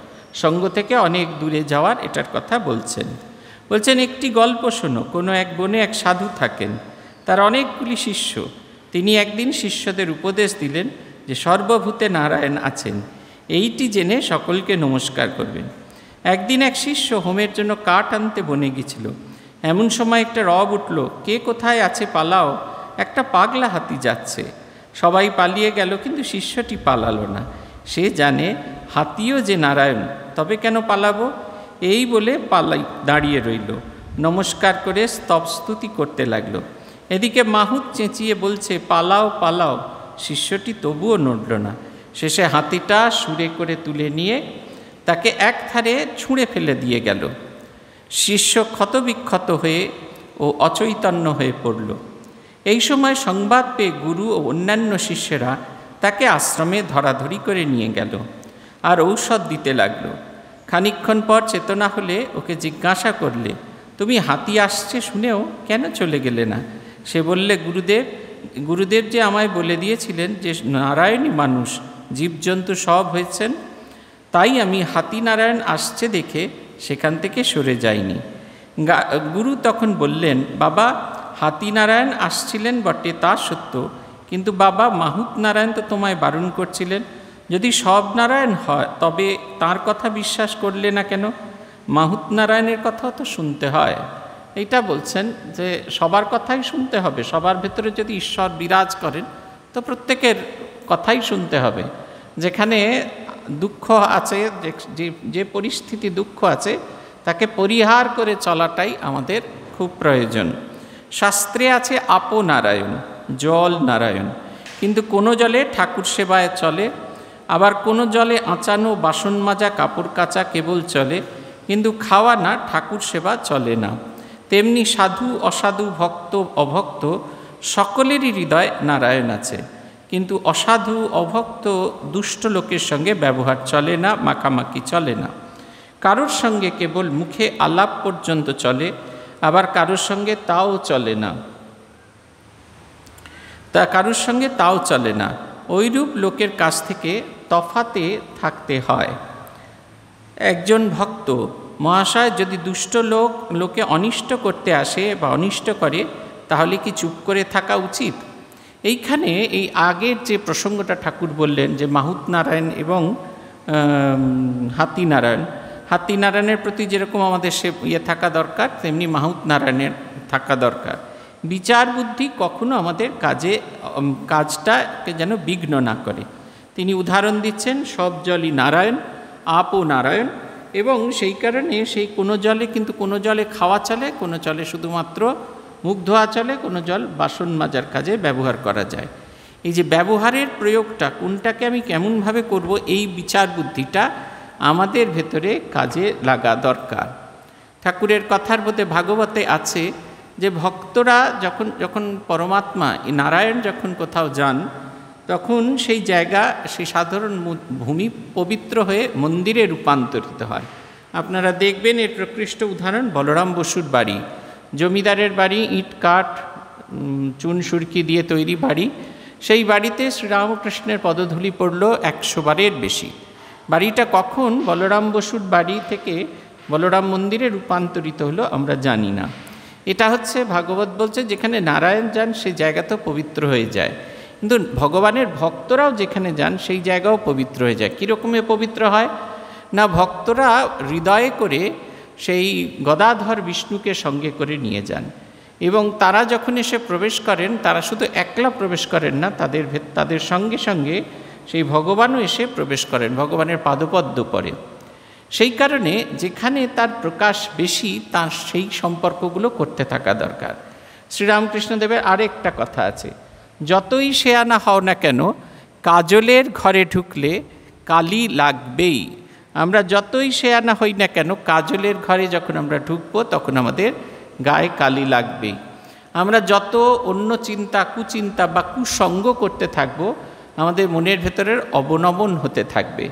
সঙ্গ থেকে অনেক দূরে যাওয়ার এটার কথা বলছেন। একটি গল্প শোনো। কোনো এক বনে এক সাধু থাকেন, তার অনেকগুলি শিষ্য। তিনি একদিন শিষ্যদের উপদেশ দিলেন যে সর্বভূতে নারায়ণ আছেন, এইটি জেনে সকলকে নমস্কার করবেন। একদিন এক শিষ্য হোমের জন্য কাঠ আনতে বনে গিয়েছিল। এমন সময় একটা রব উঠল, কে কোথায় আছে পালাও, একটা পাগলা হাতি যাচ্ছে। সবাই পালিয়ে গেল, কিন্তু শিষ্যটি পালালো না। সে জানে হাতিও যে নারায়ণ, তবে কেন পালাবো? এই বলে দাঁড়িয়ে রইল, নমস্কার করে স্তবস্তুতি করতে লাগলো। এদিকে মাহুত চেঁচিয়ে বলছে, পালাও পালাও। শিষ্যটি তবুও নড়ল না। শেষে হাতিটা সুরে করে তুলে নিয়ে তাকে এক ধারে ছুঁড়ে ফেলে দিয়ে গেল। শিষ্য ক্ষতবিক্ষত হয়ে ও অচৈতন্য হয়ে পড়ল। এই সময় সংবাদ পেয়ে গুরু ও অন্যান্য শিষ্যরা তাকে আশ্রমে ধরাধরি করে নিয়ে গেল আর ঔষধ দিতে লাগলো। খানিকক্ষণ পর চেতনা হলে ওকে জিজ্ঞাসা করলে, তুমি হাতি আসছে শুনেও কেন চলে গেলে না? সে বললে, গুরুদেব যে আমায় বলে দিয়েছিলেন যে নারায়ণী মানুষ, জীবজন্তু সব হয়েছেন, তাই আমি হাতি নারায়ণ আসছে দেখে সেখান থেকে সরে যাইনি। গুরু তখন বললেন, বাবা, হাতি নারায়ণ আসছিলেন বটে, তা সত্য, কিন্তু বাবা, মাহুত নারায়ণ তো তোমায় বারণ করছিলেন। যদি সব নারায়ণ হয় তবে তার কথা বিশ্বাস করলে না কেন? মাহুত নারায়ণের কথাও তো শুনতে হয়। এইটা বলছেন যে সবার কথাই শুনতে হবে। সবার ভেতরে যদি ঈশ্বর বিরাজ করেন তো প্রত্যেকের কথাই শুনতে হবে। যেখানে দুঃখ আছে, যে পরিস্থিতি দুঃখ আছে, তাকে পরিহার করে চলাটাই আমাদের খুব প্রয়োজন। শাস্ত্রে আছে আপো নারায়ণ, জল নারায়ণ, কিন্তু কোনো জলে ঠাকুর সেবায় চলে, আবার কোনো জলে আঁচানো, বাসন মাজা, কাপড় কাচা কেবল চলে, কিন্তু খাওয়া না, ঠাকুর সেবা চলে না। তেমনি সাধু অসাধু, ভক্ত অভক্ত সকলেরই হৃদয় নারায়ণ আছে। কিন্তু অসাধু অভক্ত দুষ্ট লোকের সঙ্গে ব্যবহার চলে না, মাখামাখি চলে না। কারোর সঙ্গে কেবল মুখে আলাপ পর্যন্ত চলে, আবার কারোর সঙ্গে তাও চলে না, ওইরূপ লোকের কাছ থেকে তফাতে থাকতে হয়। একজন ভক্ত মহাশয় যদি দুষ্ট লোকে অনিষ্ট করতে আসে বা অনিষ্ট করে, তাহলে কি চুপ করে থাকা উচিত? এইখানে এই আগের যে প্রসঙ্গটা ঠাকুর বললেন যে মাহুত নারায়ণ এবং হাতি নারায়ণের প্রতি যেরকম আমাদের সে থাকা দরকার, তেমনি মাহুত নারায়ণের থাকা দরকার। বিচার বুদ্ধি কখনো আমাদের কাজটাকে যেন বিঘ্ন না করে। তিনি উদাহরণ দিচ্ছেন, সব জলই নারায়ণ, আপও নারায়ণ, এবং সেই কারণে সেই কোনো জলে কিন্তু কোনো জলে খাওয়া চলে, কোনো জলে শুধুমাত্র মুখ ধোয়া চলে, কোনো জল বাসন মাজার কাজে ব্যবহার করা যায়। এই যে ব্যবহারের প্রয়োগটা কোনটাকে আমি কেমনভাবে করব, এই বিচার বুদ্ধিটা আমাদের ভেতরে কাজে লাগা দরকার। ঠাকুরের কথার মধ্যে ভাগবতে আছে যে ভক্তরা যখন পরমাত্মা নারায়ণ যখন কোথাও যান, তখন সেই জায়গা, সেই সাধারণ ভূমি পবিত্র হয়ে মন্দিরে রূপান্তরিত হয়। আপনারা দেখবেন এর প্রকৃষ্ট উদাহরণ বলরাম বসুর বাড়ি, জমিদারের বাড়ি, ইট কাঠ চুন সুরকি দিয়ে তৈরি বাড়ি। সেই বাড়িতে শ্রীরামকৃষ্ণের পদধূলি পড়ল 100 বারের বেশি। বাড়িটা কখন বলরাম বসুর বাড়ি থেকে বলরাম মন্দিরে রূপান্তরিত হলো আমরা জানি না। এটা হচ্ছে ভাগবত বলছে যেখানে নারায়ণ যান সেই জায়গা তো পবিত্র হয়ে যায়, কিন্তু ভগবানের ভক্তরাও যেখানে যান সেই জায়গাও পবিত্র হয়ে যায়। কীরকমে পবিত্র হয় না, ভক্তরা হৃদয়ে করে সেই গদাধর বিষ্ণুকে সঙ্গে করে নিয়ে যান, এবং তারা যখন এসে প্রবেশ করেন, তারা শুধু একলা প্রবেশ করেন না, তাদের সঙ্গে সঙ্গে সেই ভগবানও এসে প্রবেশ করেন, ভগবানের পাদপদ্ম পড়ে। সেই কারণে যেখানে তার প্রকাশ বেশি, তার সেই সম্পর্কগুলো করতে থাকা দরকার। শ্রীরামকৃষ্ণদেবের আরেকটা কথা আছে, যতই শেয়ানা হও না কেন, কাজলের ঘরে ঢুকলে কালি লাগবেই। আমরা যতই শেয়ানা হই না কেন, কাজলের ঘরে যখন আমরা ঢুকবো তখন আমাদের গায়ে কালি লাগবেই। আমরা যত অন্য চিন্তা, কুচিন্তা বা কুসঙ্গ করতে থাকবো, আমাদের মনের ভেতরের অবনমন হতে থাকবে।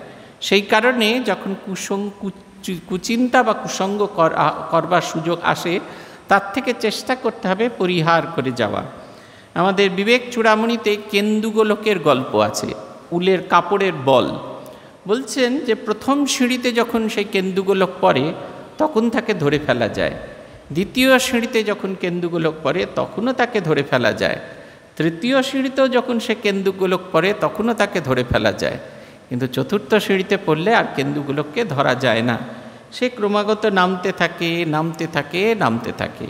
সেই কারণে যখন কুচিন্তা বা কুসঙ্গ করবার সুযোগ আসে, তার থেকে চেষ্টা করতে হবে পরিহার করে যাওয়া। আমাদের বিবেক চূড়ামণিতে কেন্দুগোলকের গল্প আছে, উলের কাপড়ের বল। বলছেন যে প্রথম সিঁড়িতে যখন সেই কেন্দুগোলক পড়ে তখন তাকে ধরে ফেলা যায়, দ্বিতীয় সিঁড়িতে যখন কেন্দুগোলক পড়ে তখনও তাকে ধরে ফেলা যায়, তৃতীয় সিঁড়িতেও যখন সে কেন্দুগোলক পড়ে তখনও তাকে ধরে ফেলা যায়, কিন্তু চতুর্থ সিঁড়িতে পড়লে আর কেন্দুগোলককে ধরা যায় না। সে ক্রমাগত নামতে থাকে।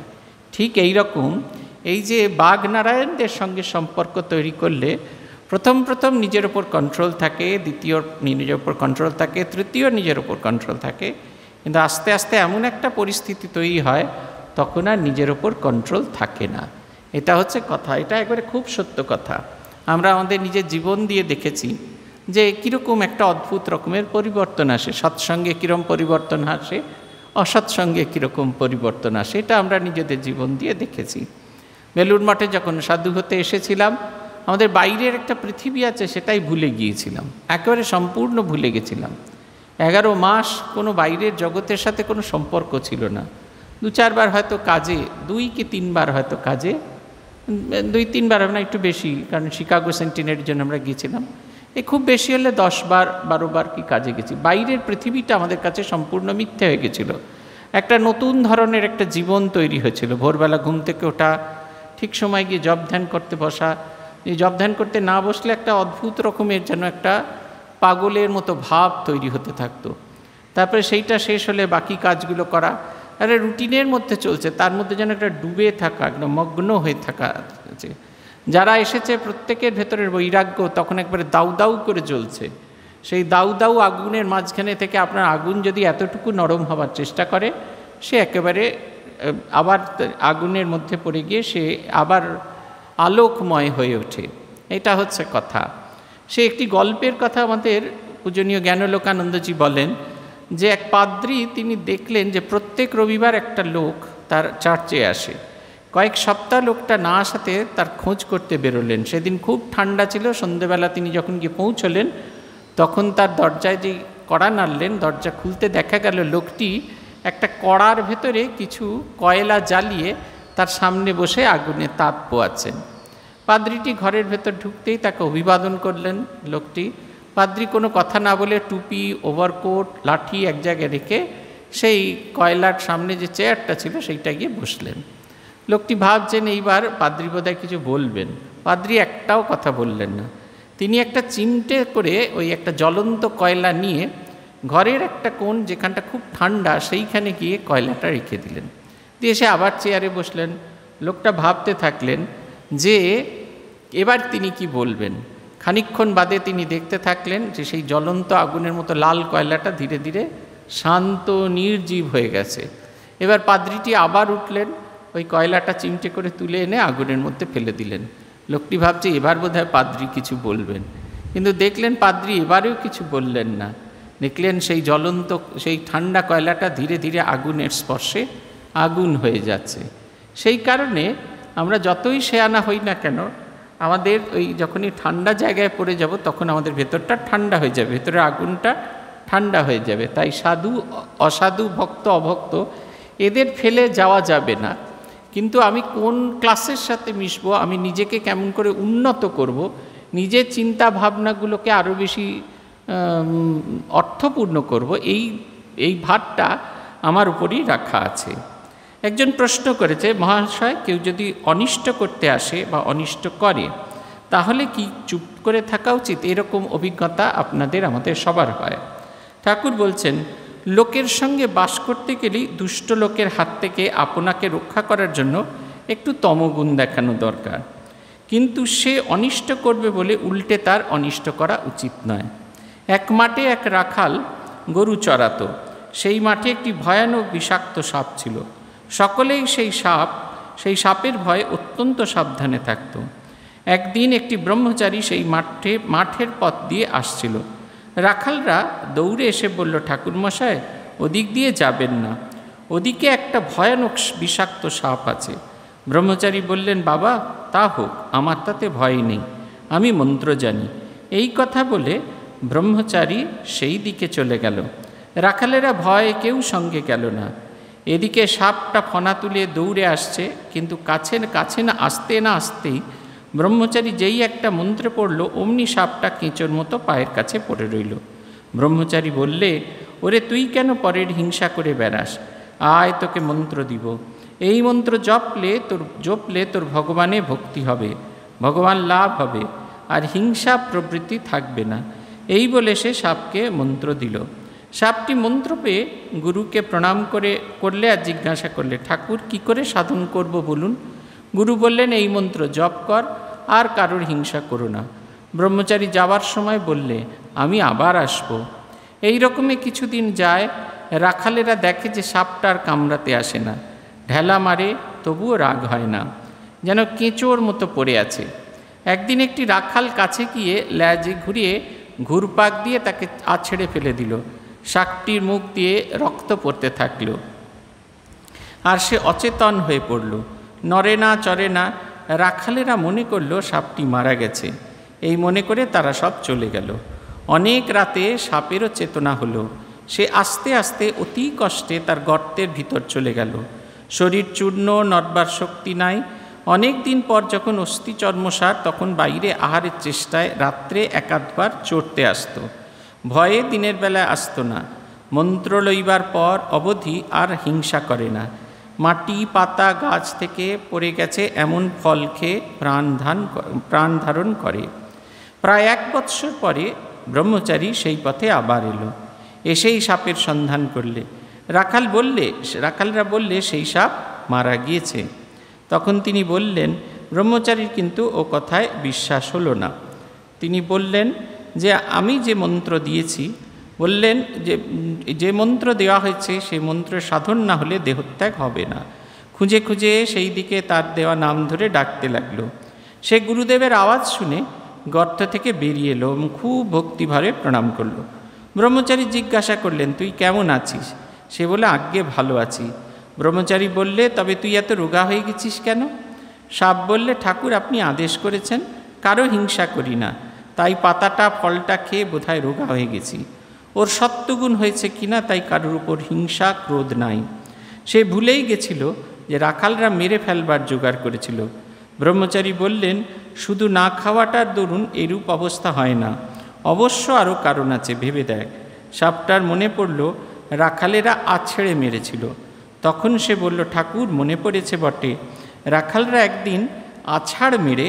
ঠিক এই রকম এই যে বাগনারায়ণদের সঙ্গে সম্পর্ক তৈরি করলে প্রথম নিজের ওপর কন্ট্রোল থাকে, দ্বিতীয় নিজের ওপর কন্ট্রোল থাকে, তৃতীয় নিজের ওপর কন্ট্রোল থাকে, কিন্তু আস্তে আস্তে এমন একটা পরিস্থিতি তৈরি হয় তখন আর নিজের ওপর কন্ট্রোল থাকে না। এটা হচ্ছে কথা, এটা একবারে খুব সত্য কথা। আমরা আমাদের নিজের জীবন দিয়ে দেখেছি যে কীরকম একটা অদ্ভুত রকমের পরিবর্তন আসে, সৎসঙ্গে কীরকম পরিবর্তন আসে, অসৎসঙ্গে কীরকম পরিবর্তন আসে, এটা আমরা নিজেদের জীবন দিয়ে দেখেছি। বেলুড় মঠে যখন সাধু হতে এসেছিলাম, আমাদের বাইরের একটা পৃথিবী আছে সেটাই ভুলে গিয়েছিলাম, একেবারে সম্পূর্ণ ভুলে গেছিলাম। 11 মাস কোনো বাইরের জগতের সাথে কোনো সম্পর্ক ছিল না। 2-4 বার হয়তো কাজে, 2 কি 3 বার হয়তো কাজে, 2-3 বার হবে না, একটু বেশি, কারণ শিকাগো সেন্টিনারির জন্য আমরা গিয়েছিলাম। খুব বেশি হলে 10 বার 12 বার কি কাজে গেছি। বাইরের পৃথিবীটা আমাদের কাছে সম্পূর্ণ মিথ্যে হয়ে গেছিলো। একটা নতুন ধরনের একটা জীবন তৈরি হয়েছিল। ভোরবেলা ঘুম থেকে ওঠা, ঠিক সময় গিয়ে জপ ধ্যান করতে বসা, এই জপ ধ্যান করতে না বসলে একটা অদ্ভুত রকমের যেন একটা পাগলের মতো ভাব তৈরি হতে থাকতো। তারপরে সেইটা শেষ হলে বাকি কাজগুলো করা, আরে রুটিনের মধ্যে চলছে, তার মধ্যে যেন একটা ডুবে থাকা, একদম মগ্ন হয়ে থাকা। যারা এসেছে প্রত্যেকের ভেতরের বৈরাগ্য তখন একবারে দাউ দাউ করে জ্বলছে। সেই দাউ দাউ আগুনের মাঝখানে থেকে আপনার আগুন যদি এতটুকু নরম হবার চেষ্টা করে, সে একেবারে আবার আগুনের মধ্যে পড়ে গিয়ে সে আবার আলোকময় হয়ে ওঠে। এটা হচ্ছে কথা। সে একটি গল্পের কথা আমাদের পূজনীয় জ্ঞানলোকানন্দজি বলেন যে এক পাদ্রী তিনি দেখলেন যে প্রত্যেক রবিবার একটা লোক তার চার্চে আসে, কয়েক সপ্তাহ লোকটা না আসাতে তার খোঁজ করতে বেরোলেন। সেদিন খুব ঠান্ডা ছিল। সন্ধেবেলা তিনি যখন গিয়ে পৌঁছলেন তখন তার দরজায় যে কড়া নাড়লেন, দরজা খুলতে দেখা গেল লোকটি একটা কড়ার ভেতরে কিছু কয়লা জ্বালিয়ে তার সামনে বসে আগুনে তাপ পোয়াচ্ছেন। পাদ্রিটি ঘরের ভেতর ঢুকতেই তাকে অভিবাদন করলেন লোকটি। পাদ্রি কোনো কথা না বলে টুপি, ওভারকোট, লাঠি এক জায়গায় রেখে সেই কয়লার সামনে যে চেয়ারটা ছিল সেইটা গিয়ে বসলেন। লোকটি ভাবছেন এইবার পাদ্রি বোধহয় কিছু বলবেন। পাদ্রি একটাও কথা বললেন না। তিনি একটা চিমটে করে ওই একটা জ্বলন্ত কয়লা নিয়ে ঘরের একটা কোণ যেখানটা খুব ঠান্ডা সেইখানে গিয়ে কয়লাটা রেখে দিলেন। দিয়ে সে আবার চেয়ারে বসলেন। লোকটা ভাবতে থাকলেন যে এবার তিনি কি বলবেন। খানিকক্ষণ বাদে তিনি দেখতে থাকলেন যে সেই জ্বলন্ত আগুনের মতো লাল কয়লাটা ধীরে ধীরে শান্ত নির্জীব হয়ে গেছে। এবার পাদ্রিটি আবার উঠলেন, ওই কয়লাটা চিমটে করে তুলে এনে আগুনের মধ্যে ফেলে দিলেন। লোকটি ভাবছে এবার বোধহয় পাদ্রি কিছু বলবেন, কিন্তু দেখলেন পাদ্রি এবারেও কিছু বললেন না। দেখলেন সেই জ্বলন্ত সেই ঠান্ডা কয়লাটা ধীরে ধীরে আগুনের স্পর্শে আগুন হয়ে যাচ্ছে। সেই কারণে আমরা যতই শেয়ানা হই না কেন, আমাদের ওই যখনই ঠান্ডা জায়গায় পড়ে যাব তখন আমাদের ভেতরটা ঠান্ডা হয়ে যাবে, ভেতরের আগুনটা ঠান্ডা হয়ে যাবে। তাই সাধু অসাধু, ভক্ত অভক্ত এদের ফেলে যাওয়া যাবে না। কিন্তু আমি কোন ক্লাসের সাথে মিশবো, আমি নিজেকে কেমন করে উন্নত করব, নিজের চিন্তা ভাবনাগুলোকে আরও বেশি অর্থপূর্ণ করব, এই ভারটা আমার উপরই রাখা আছে। একজন প্রশ্ন করেছে, মহাশয় কেউ যদি অনিষ্ট করতে আসে বা অনিষ্ট করে তাহলে কি চুপ করে থাকা উচিত? এরকম অভিজ্ঞতা আপনাদের আমাদের সবার হয়। ঠাকুর বলছেন, লোকের সঙ্গে বাস করতে গেলেই দুষ্ট লোকের হাত থেকে আপনাকে রক্ষা করার জন্য একটু তমগুণ দেখানো দরকার, কিন্তু সে অনিষ্ট করবে বলে উল্টে তার অনিষ্ট করা উচিত নয়। এক মাঠে এক রাখাল গরু চড়াতো। সেই মাঠে একটি ভয়ানক বিষাক্ত সাপ ছিল। সকলেই সেই সাপের ভয়ে অত্যন্ত সাবধানে থাকত। একদিন একটি ব্রহ্মচারী সেই মাঠের পথ দিয়ে আসছিল। রাখালরা দৌড়ে এসে বলল, ঠাকুরমশাই ওদিক দিয়ে যাবেন না, ওদিকে একটা ভয়ানক বিষাক্ত সাপ আছে। ব্রহ্মচারী বললেন, বাবা তা হোক, আমার তাতে ভয় নেই, আমি মন্ত্র জানি। এই কথা বলে ব্রহ্মচারী সেই দিকে চলে গেল। রাখালেরা ভয়ে কেউ সঙ্গে গেল না। এদিকে সাপটা ফনা তুলে দৌড়ে আসছে, কিন্তু কাছে না আসতেই ব্রহ্মচারী যেই একটা মন্ত্রে পড়ল, অমনি সাপটা কেঁচোর মতো পায়ের কাছে পড়ে রইল। ব্রহ্মচারী বললে, ওরে তুই কেন পরের হিংসা করে বেড়াস? আয় তোকে মন্ত্র দিব। এই মন্ত্র জপলে তোর ভগবানে ভক্তি হবে, ভগবান লাভ হবে, আর হিংসা প্রবৃত্তি থাকবে না। এই বলে সে সাপকে মন্ত্র দিল। সাপটি মন্ত্র পেয়ে গুরুকে প্রণাম করলে আর জিজ্ঞাসা করলে, ঠাকুর কি করে সাধন করব বলুন? গুরু বললেন, এই মন্ত্র জপ কর আর কারোর হিংসা করো না। ব্রহ্মচারী যাওয়ার সময় বললে, আমি আবার আসব। এই রকমই কিছুদিন যায়। রাখালেরা দেখে যে সাপটার কামড়াতে আসে না, ঢেলা মারে তবুও রাগ হয় না, যেন কেঁচোর মতো পড়ে আছে। একদিন একটি রাখাল কাছে গিয়ে ল্যাজে ঘুরিয়ে ঘুরপাক দিয়ে তাকে আছড়ে ফেলে দিল। সাপটির মুখ দিয়ে রক্ত পড়তে থাকল, আর সে অচেতন হয়ে পড়ল, নড়ে না চড়ে না। রাখালেরা মনে করল সাপটি মারা গেছে। এই মনে করে তারা সব চলে গেল। অনেক রাতে সাপেরও চেতনা হলো। সে আস্তে আস্তে অতি কষ্টে তার গর্তের ভিতর চলে গেল। শরীর চূর্ণ, নড়বার শক্তি নাই। অনেক দিন পর যখন অস্থি চর্মসার, তখন বাইরে আহারের চেষ্টায় রাত্রে একাধবার চড়তে আসত। ভয়ে দিনের বেলায় আসত না। মন্ত্র লইবার পর অবধি আর হিংসা করে না। মাটি, পাতা, গাছ থেকে পড়ে গেছে এমন ফল খেয়ে প্রাণ ধারণ করে। প্রায় 1 বৎসর পরে ব্রহ্মচারী সেই পথে আবার এলো। এসেই সাপের সন্ধান করলে। রাখালরা বললে সেই সাপ মারা গিয়েছে। তখন তিনি বললেন, ব্রহ্মচারীর কিন্তু ও কথায় বিশ্বাস হলো না। তিনি বললেন যে আমি যে মন্ত্র দিয়েছি, বললেন যে মন্ত্র দেওয়া হয়েছে সেই মন্ত্রের সাধন না হলে দেহত্যাগ হবে না। খুঁজে খুঁজে সেই দিকে তার দেওয়া নাম ধরে ডাকতে লাগলো। সে গুরুদেবের আওয়াজ শুনে গর্ত থেকে বেরিয়ে এলো, খুব ভক্তিভাবে প্রণাম করলো। ব্রহ্মচারী জিজ্ঞাসা করলেন, তুই কেমন আছিস? সে বলে, আজ্ঞে ভালো আছি। ব্রহ্মচারী বললে, তবে তুই এত রোগা হয়ে গেছিস কেন? সাপ বললে, ঠাকুর আপনি আদেশ করেছেন, কারো হিংসা করি না, তাই পাতাটা ফলটা খেয়ে বোধহয় রোগা হয়ে গেছি। ওর সত্যগুণ হয়েছে কিনা তাই কারোর উপর হিংসা ক্রোধ নাই। সে ভুলেই গেছিল যে রাখালরা মেরে ফেলবার জোগাড় করেছিল। ব্রহ্মচারী বললেন, শুধু না খাওয়াটার দরুন এরূপ অবস্থা হয় না, অবশ্য আরও কারণ আছে, ভেবে দেখ। সাপটার মনে পড়ল রাখালেরা আছড়ে মেরেছিল। তখন সে বলল, ঠাকুর মনে পড়েছে বটে, রাখালরা একদিন আছাড় মেরে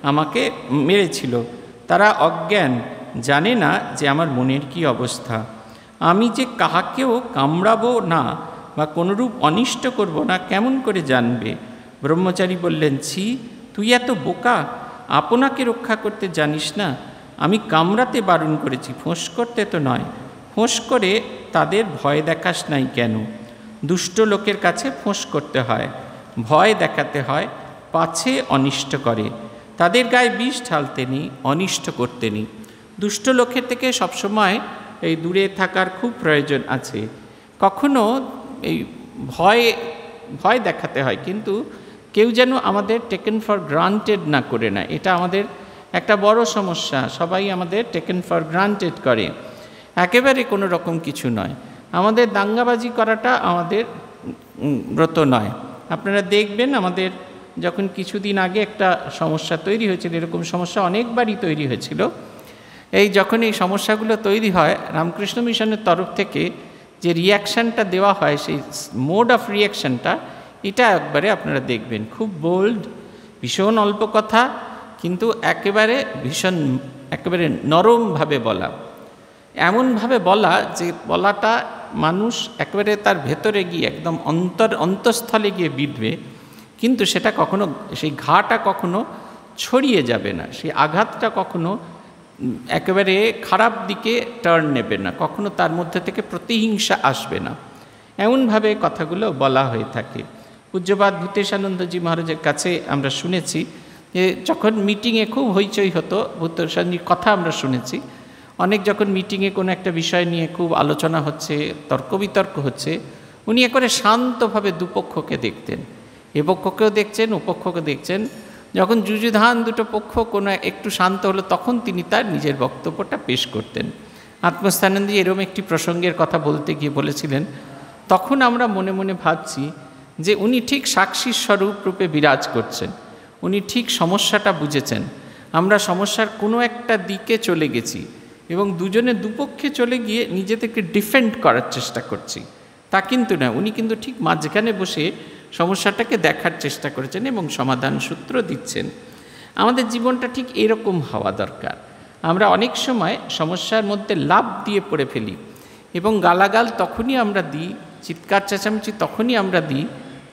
আমাকে মেরেছিল। তারা অজ্ঞান, জানে না যে আমার মনের কি অবস্থা। আমি যে কাহাকেও কামড়াবো না বা কোনরূপ অনিষ্ট করব না কেমন করে জানবে? ব্রহ্মচারী বললেন, ছি, তুই এত বোকা, আপনাকে রক্ষা করতে জানিস না? আমি কামড়াতে বারণ করেছি, ফোঁস করতে তো নয়। ফোঁস করে তাদের ভয় দেখাস নাই কেন? দুষ্ট লোকের কাছে ফোঁস করতে হয়, ভয় দেখাতে হয়, পাছে অনিষ্ট করে। তাদের গায়ে বিষ ঢালতে নেই, অনিষ্ট করতে নেই। দুষ্ট লোকের থেকে সবসময় এই দূরে থাকার খুব প্রয়োজন আছে। কখনো এই ভয় দেখাতে হয়, কিন্তু কেউ যেন আমাদের টেকেন ফর গ্রান্টেড না করে না, এটা আমাদের একটা বড় সমস্যা। সবাই আমাদের টেকেন ফর গ্রান্টেড করে, একেবারে কোনো রকম কিছু নয়। আমাদের দাঙ্গাবাজি করাটা আমাদের ব্রত নয়। আপনারা দেখবেন আমাদের যখন কিছুদিন আগে একটা সমস্যা তৈরি হয়েছিল, এরকম সমস্যা অনেকবারই তৈরি হয়েছিল। যখন এই সমস্যাগুলো তৈরি হয়, রামকৃষ্ণ মিশনের তরফ থেকে যে রিয়াকশানটা দেওয়া হয়, সেই মোড অফ রিয়াকশানটা, এটা একবারে আপনারা দেখবেন, খুব বোল্ড, ভীষণ অল্প কথা, কিন্তু একেবারে নরমভাবে বলা, এমনভাবে বলা যে বলাটা মানুষ একেবারে তার ভেতরে গিয়ে একদম অন্তঃস্থলে গিয়ে বিঁধবে, কিন্তু সেটা কখনো, সেই ঘাটা কখনো ছড়িয়ে যাবে না, সেই আঘাতটা কখনো একেবারে খারাপ দিকে টার্ন নেবে না, কখনো তার মধ্যে থেকে প্রতিহিংসা আসবে না, এমনভাবে কথাগুলো বলা হয়ে থাকে। পূজ্যপাদ ভূতেশানন্দজি মহারাজের কাছে আমরা শুনেছি যে যখন মিটিংয়ে খুব হইচই হতো, ভূতেশানন্দজির কথা আমরা শুনেছি, অনেক যখন মিটিংয়ে কোনো একটা বিষয় নিয়ে খুব আলোচনা হচ্ছে, তর্ক বিতর্ক হচ্ছে, উনি একবারে শান্তভাবে দুপক্ষকে দেখতেন, এ পক্ষকেও দেখছেন, ও পক্ষকে দেখছেন। যখন যুযুধান দুটো পক্ষ কোনো একটু শান্ত হলো, তখন তিনি তার নিজের বক্তব্যটা পেশ করতেন। আত্মস্থানন্দজি এরকম একটি প্রসঙ্গের কথা বলতে গিয়ে বলেছিলেন, তখন আমরা মনে মনে ভাবছি যে উনি ঠিক সাক্ষীর স্বরূপ রূপে বিরাজ করছেন, উনি ঠিক সমস্যাটা বুঝেছেন। আমরা সমস্যার কোনো একটা দিকে চলে গেছি এবং দুজনে দুপক্ষে চলে গিয়ে নিজেদেরকে ডিফেন্ড করার চেষ্টা করছি, তা কিন্তু না। উনি কিন্তু ঠিক মাঝখানে বসে সমস্যাটাকে দেখার চেষ্টা করেছেন এবং সমাধান সূত্র দিচ্ছেন। আমাদের জীবনটা ঠিক এরকম হওয়া দরকার। আমরা অনেক সময় সমস্যার মধ্যে লাফ দিয়ে পড়ে ফেলি এবং গালাগাল তখনই আমরা দিই, চিৎকার চেঁচামেচি তখনই আমরা দিই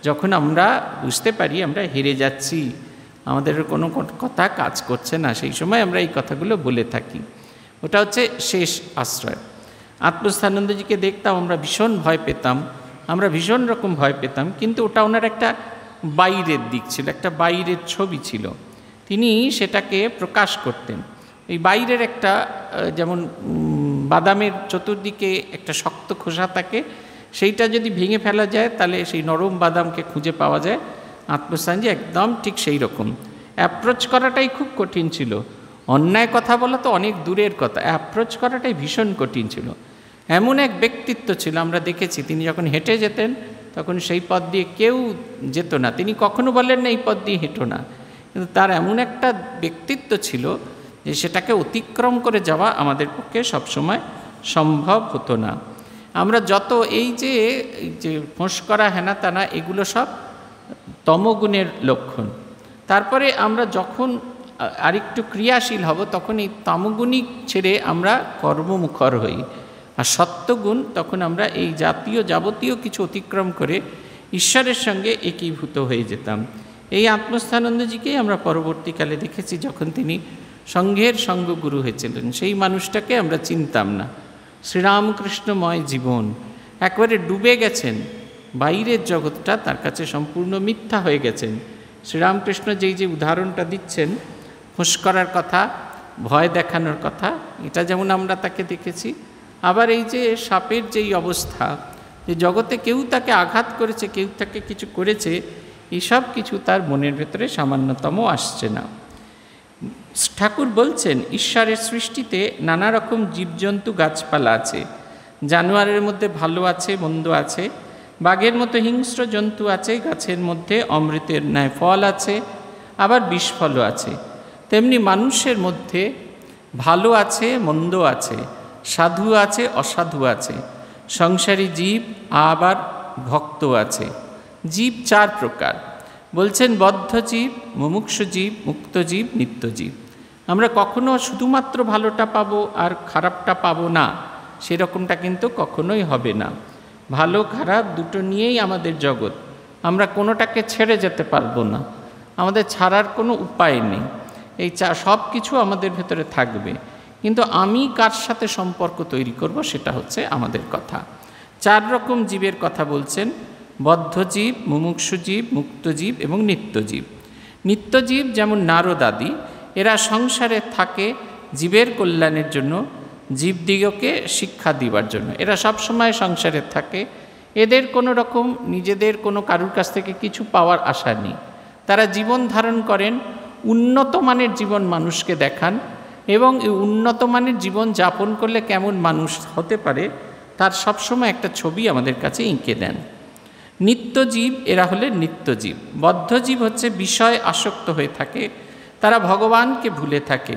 যখন আমরা বুঝতে পারি আমরা হেরে যাচ্ছি, আমাদের কোনো কথা কাজ করছে না, সেই সময় আমরা এই কথাগুলো বলে থাকি। ওটা হচ্ছে শেষ আশ্রয়। আত্মস্থানন্দজিকে দেখতাম, আমরা ভীষণ ভয় পেতাম, আমরা ভীষণ রকম ভয় পেতাম, কিন্তু ওটা ওনার একটা বাইরের দিক ছিল, একটা বাইরের ছবি ছিল, তিনি সেটাকে প্রকাশ করতেন। এই বাইরের একটা, যেমন বাদামের চতুর্দিকে একটা শক্ত খোসা থাকে, সেইটা যদি ভেঙে ফেলা যায় তাহলে সেই নরম বাদামকে খুঁজে পাওয়া যায়। আত্মস্থানজি একদম ঠিক সেই রকম। অ্যাপ্রোচ করাটাই খুব কঠিন ছিল, অন্যায় কথা বলা তো অনেক দূরের কথা, অ্যাপ্রোচ করাটাই ভীষণ কঠিন ছিল। এমন এক ব্যক্তিত্ব ছিল, আমরা দেখেছি তিনি যখন হেঁটে যেতেন তখন সেই পথ দিয়ে কেউ যেত না, তিনি কখনো বললেন না এই পথ দিয়ে হেঁটো না, কিন্তু তার এমন একটা ব্যক্তিত্ব ছিল যে সেটাকে অতিক্রম করে যাওয়া আমাদের পক্ষে সবসময় সম্ভব হতো না। আমরা যত এই যে ফোঁস করা, হেনা তানা, এগুলো সব তমগুণের লক্ষণ। তারপরে আমরা যখন আরেকটু ক্রিয়াশীল হব তখন এই তমগুণই ছেড়ে আমরা কর্মমুখর হই, আর সত্যগুণ তখন আমরা এই যাবতীয় কিছু অতিক্রম করে ঈশ্বরের সঙ্গে একীভূত হয়ে যেতাম। এই আত্মস্থানন্দজিকেই আমরা পরবর্তীকালে দেখেছি, যখন তিনি সঙ্ঘের সঙ্গগুরু হয়েছিলেন, সেই মানুষটাকে আমরা চিনতাম না। শ্রীরামকৃষ্ণময় জীবন, একবারে ডুবে গেছেন, বাইরের জগৎটা তার কাছে সম্পূর্ণ মিথ্যা হয়ে গেছেন। শ্রীরামকৃষ্ণ যে উদাহরণটা দিচ্ছেন, ফোঁস করার কথা, ভয় দেখানোর কথা, এটা যেমন আমরা তাকে দেখেছি, আবার এই যে সাপের যেই অবস্থা, যে জগতে কেউ তাকে আঘাত করেছে, কেউ তাকে কিছু করেছে, এসব কিছু তার মনের ভেতরে সামান্যতম আসছে না। ঠাকুর বলছেন ঈশ্বরের সৃষ্টিতে নানা রকম জীবজন্তু গাছপালা আছে। জানোয়ারের মধ্যে ভালো আছে, মন্দ আছে, বাঘের মতো হিংস্র জন্তু আছে, গাছের মধ্যে অমৃতের ন্যায় ফল আছে, আবার বিষফলও আছে। তেমনি মানুষের মধ্যে ভালো আছে, মন্দ আছে, সাধু আছে, অসাধু আছে, সংসারী জীব আবার ভক্ত আছে। জীব 4 প্রকার বলছেন, বদ্ধ জীব, মুমুক্ষু জীব, মুক্ত জীব, নিত্য জীব। আমরা কখনো শুধুমাত্র ভালোটা পাবো আর খারাপটা পাবো না, সেরকমটা কিন্তু কখনোই হবে না। ভালো খারাপ দুটো নিয়েই আমাদের জগৎ, আমরা কোনোটাকে ছেড়ে যেতে পারবো না, আমাদের ছাড়ার কোনো উপায় নেই। এই সব কিছু আমাদের ভেতরে থাকবে, কিন্তু আমি কার সাথে সম্পর্ক তৈরি করব সেটা হচ্ছে আমাদের কথা। 4 রকম জীবের কথা বলছেন, বদ্ধ জীব, মুমুক্ষু জীব, মুক্ত জীব এবং নিত্য জীব। নিত্য জীব যেমন নারদ আদি, এরা সংসারে থাকে জীবের কল্যাণের জন্য, জীবদিগকে শিক্ষা দিবার জন্য। এরা সব সময় সংসারে থাকে, এদের কোনো রকম নিজেদের কোনো কারুর কাছ থেকে কিছু পাওয়ার আশা নেই। তারা জীবন ধারণ করেন, উন্নত মানের জীবন মানুষকে দেখান, এবং এই উন্নত মানের জীবন যাপন করলে কেমন মানুষ হতে পারে তার সবসময় একটা ছবি আমাদের কাছে এঁকে দেন। নিত্যজীব এরা হলেন নিত্যজীব। বদ্ধজীব হচ্ছে বিষয় আসক্ত হয়ে থাকে, তারা ভগবানকে ভুলে থাকে,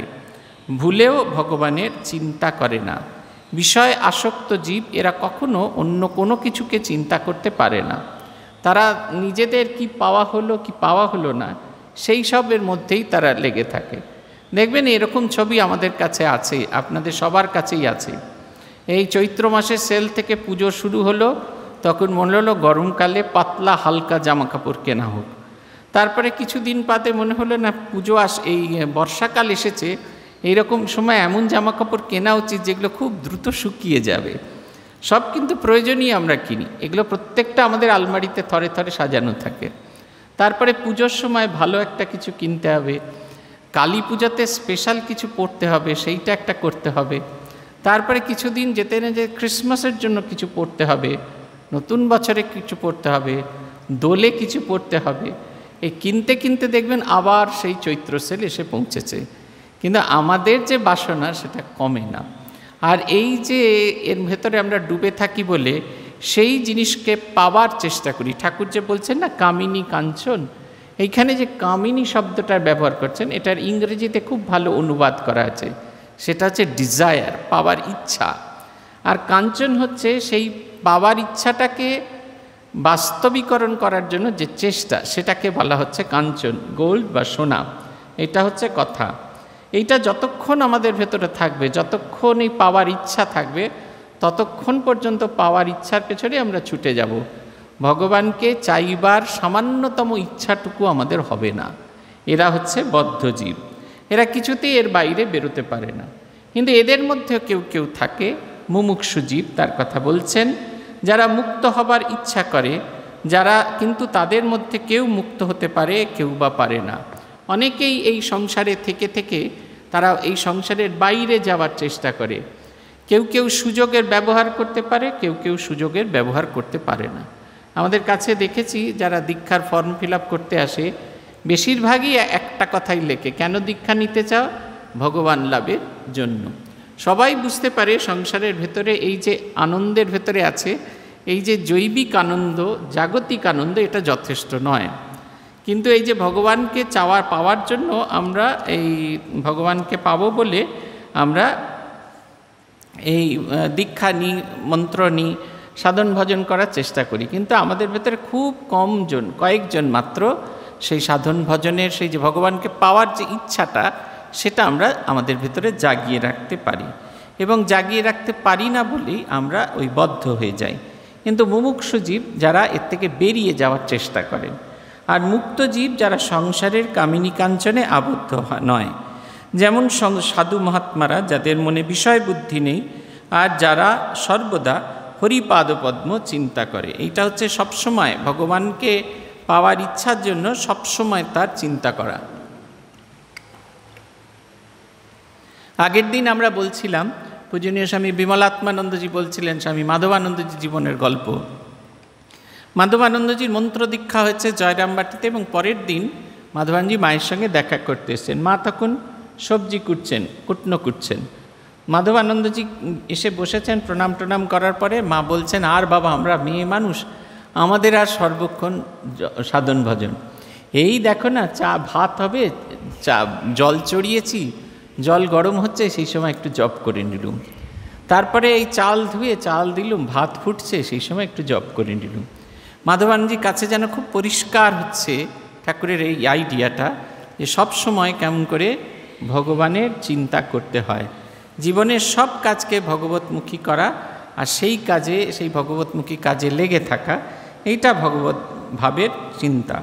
ভুলেও ভগবানের চিন্তা করে না। বিষয় আসক্ত জীব এরা কখনো অন্য কোনো কিছুকে চিন্তা করতে পারে না। তারা নিজেদের কি পাওয়া হলো কি পাওয়া হলো না সেই সবের মধ্যেই তারা লেগে থাকে। দেখবেন এরকম ছবি আমাদের কাছে আছে, আপনাদের সবার কাছেই আছে। এই চৈত্র মাসের সেল থেকে পুজো শুরু হলো, তখন মনে হলো গরমকালে পাতলা হালকা জামা কাপড় কেনা হোক। তারপরে কিছুদিন বাদে মনে হলো না পুজো এই বর্ষাকাল এসেছে, এইরকম সময় এমন জামা কাপড় কেনা উচিত যেগুলো খুব দ্রুত শুকিয়ে যাবে। সব কিন্তু প্রয়োজনীয় আমরা কিনি, এগুলো প্রত্যেকটা আমাদের আলমারিতে থরে থরে সাজানো থাকে। তারপরে পুজোর সময় ভালো একটা কিছু কিনতে হবে, কালী পূজাতে স্পেশাল কিছু পড়তে হবে, সেইটা একটা করতে হবে। তারপরে কিছুদিন যেতে না যে ক্রিসমাসের জন্য কিছু পড়তে হবে, নতুন বছরে কিছু পড়তে হবে, দোলে কিছু পড়তে হবে। এই কিনতে কিনতে দেখবেন আবার সেই চৈত্র সেল এসে পৌঁছেছে, কিন্তু আমাদের যে বাসনা সেটা কমে না। আর এই যে এর ভেতরে আমরা ডুবে থাকি বলে সেই জিনিসকে পাওয়ার চেষ্টা করি। ঠাকুর যে বলছেন না কামিনী কাঞ্চন, এইখানে যে কামিনী শব্দটার ব্যবহার করছেন এটার ইংরেজিতে খুব ভালো অনুবাদ করা আছে, সেটা হচ্ছে ডিজায়ার, পাওয়ার ইচ্ছা। আর কাঞ্চন হচ্ছে সেই পাওয়ার ইচ্ছাটাকে বাস্তবীকরণ করার জন্য যে চেষ্টা, সেটাকে বলা হচ্ছে কাঞ্চন, গোল্ড বা সোনা। এটা হচ্ছে কথা। এইটা যতক্ষণ আমাদের ভেতরে থাকবে, যতক্ষণ এই পাওয়ার ইচ্ছা থাকবে, ততক্ষণ পর্যন্ত পাওয়ার ইচ্ছার পেছনে আমরা ছুটে যাব। ভগবানকে চাইবার সামান্যতম ইচ্ছাটুকু আমাদের হবে না। এরা হচ্ছে বদ্ধ জীব, এরা কিছুতেই এর বাইরে বেরোতে পারে না। কিন্তু এদের মধ্যে কেউ কেউ থাকে মুমুক্ষু জীব, তার কথা বলছেন, যারা মুক্ত হবার ইচ্ছা করে, যারা কিন্তু তাদের মধ্যে কেউ মুক্ত হতে পারে, কেউ বা পারে না। অনেকেই এই সংসারে থেকে থেকে তারা এই সংসারের বাইরে যাওয়ার চেষ্টা করে। কেউ কেউ সুযোগের ব্যবহার করতে পারে, কেউ কেউ সুযোগের ব্যবহার করতে পারে না। আমাদের কাছে দেখেছি যারা দীক্ষার ফর্ম ফিল আপ করতে আসে, বেশিরভাগই একটা কথাই লেখে, কেন দীক্ষা নিতে চাও? ভগবান লাভের জন্য। সবাই বুঝতে পারে সংসারের ভেতরে এই যে আনন্দের ভেতরে আছে, এই যে জৈবিক আনন্দ, জাগতিক আনন্দ, এটা যথেষ্ট নয়। কিন্তু এই যে ভগবানকে পাওয়ার জন্য আমরা এই ভগবানকে পাবো বলে আমরা এই দীক্ষা নিই, মন্ত্র নিই, সাধন ভজন করার চেষ্টা করি। কিন্তু আমাদের ভেতরে খুব কয়েকজন মাত্র সেই সাধন ভজনের, সেই যে ভগবানকে পাওয়ার যে ইচ্ছাটা, সেটা আমরা আমাদের ভেতরে জাগিয়ে রাখতে পারি। এবং জাগিয়ে রাখতে পারি না বলেই আমরা ওই বদ্ধ হয়ে যাই। কিন্তু মুমুক্ষু জীব যারা এর থেকে বেরিয়ে যাওয়ার চেষ্টা করেন, আর মুক্ত জীব যারা সংসারের কামিনী কাঞ্চনে আবদ্ধ নয়। যেমন সাধু মহাত্মারা, যাদের মনে বিষয় বুদ্ধি নেই, আর যারা সর্বদা হরিপাদপদ্ম চিন্তা করে। এইটা হচ্ছে সবসময় ভগবানকে পাওয়ার ইচ্ছার জন্য সবসময় তার চিন্তা করা। আগের দিন আমরা বলছিলাম পূজনীয় স্বামী বিমলাত্মানন্দজি বলছিলেন স্বামী মাধবানন্দজি জীবনের গল্প। মাধবানন্দজির মন্ত্র দীক্ষা হয়েছে জয়রামবাটিতে, এবং পরের দিন মাধবানন্দজি মায়ের সঙ্গে দেখা করতে এসেছেন। মা তখন সবজি কুটনো কুটছেন। মাধবানন্দজি এসে বসেছেন, প্রণাম করার পরে মা বলছেন, আর বাবা আমরা মেয়ে মানুষ, আমাদের আর সর্বক্ষণ সাধন ভজন, এই দেখো না চা ভাত হবে, চা জল চড়িয়েছি, জল গরম হচ্ছে, সেই সময় একটু জপ করে নিলুম, তারপরে এই চাল ধুয়ে চাল দিলুম, ভাত ফুটছে, সেই সময় একটু জপ করে নিলুম। মাধবানন্দজির কাছে যেন খুব পরিষ্কার হচ্ছে ঠাকুরের এই আইডিয়াটা, যে সব সময় কেমন করে ভগবানের চিন্তা করতে হয়, জীবনের সব কাজকে ভগবতমুখী করা, আর সেই কাজে, সেই ভগবতমুখী কাজে লেগে থাকা, এইটা ভগবত ভাবের চিন্তা।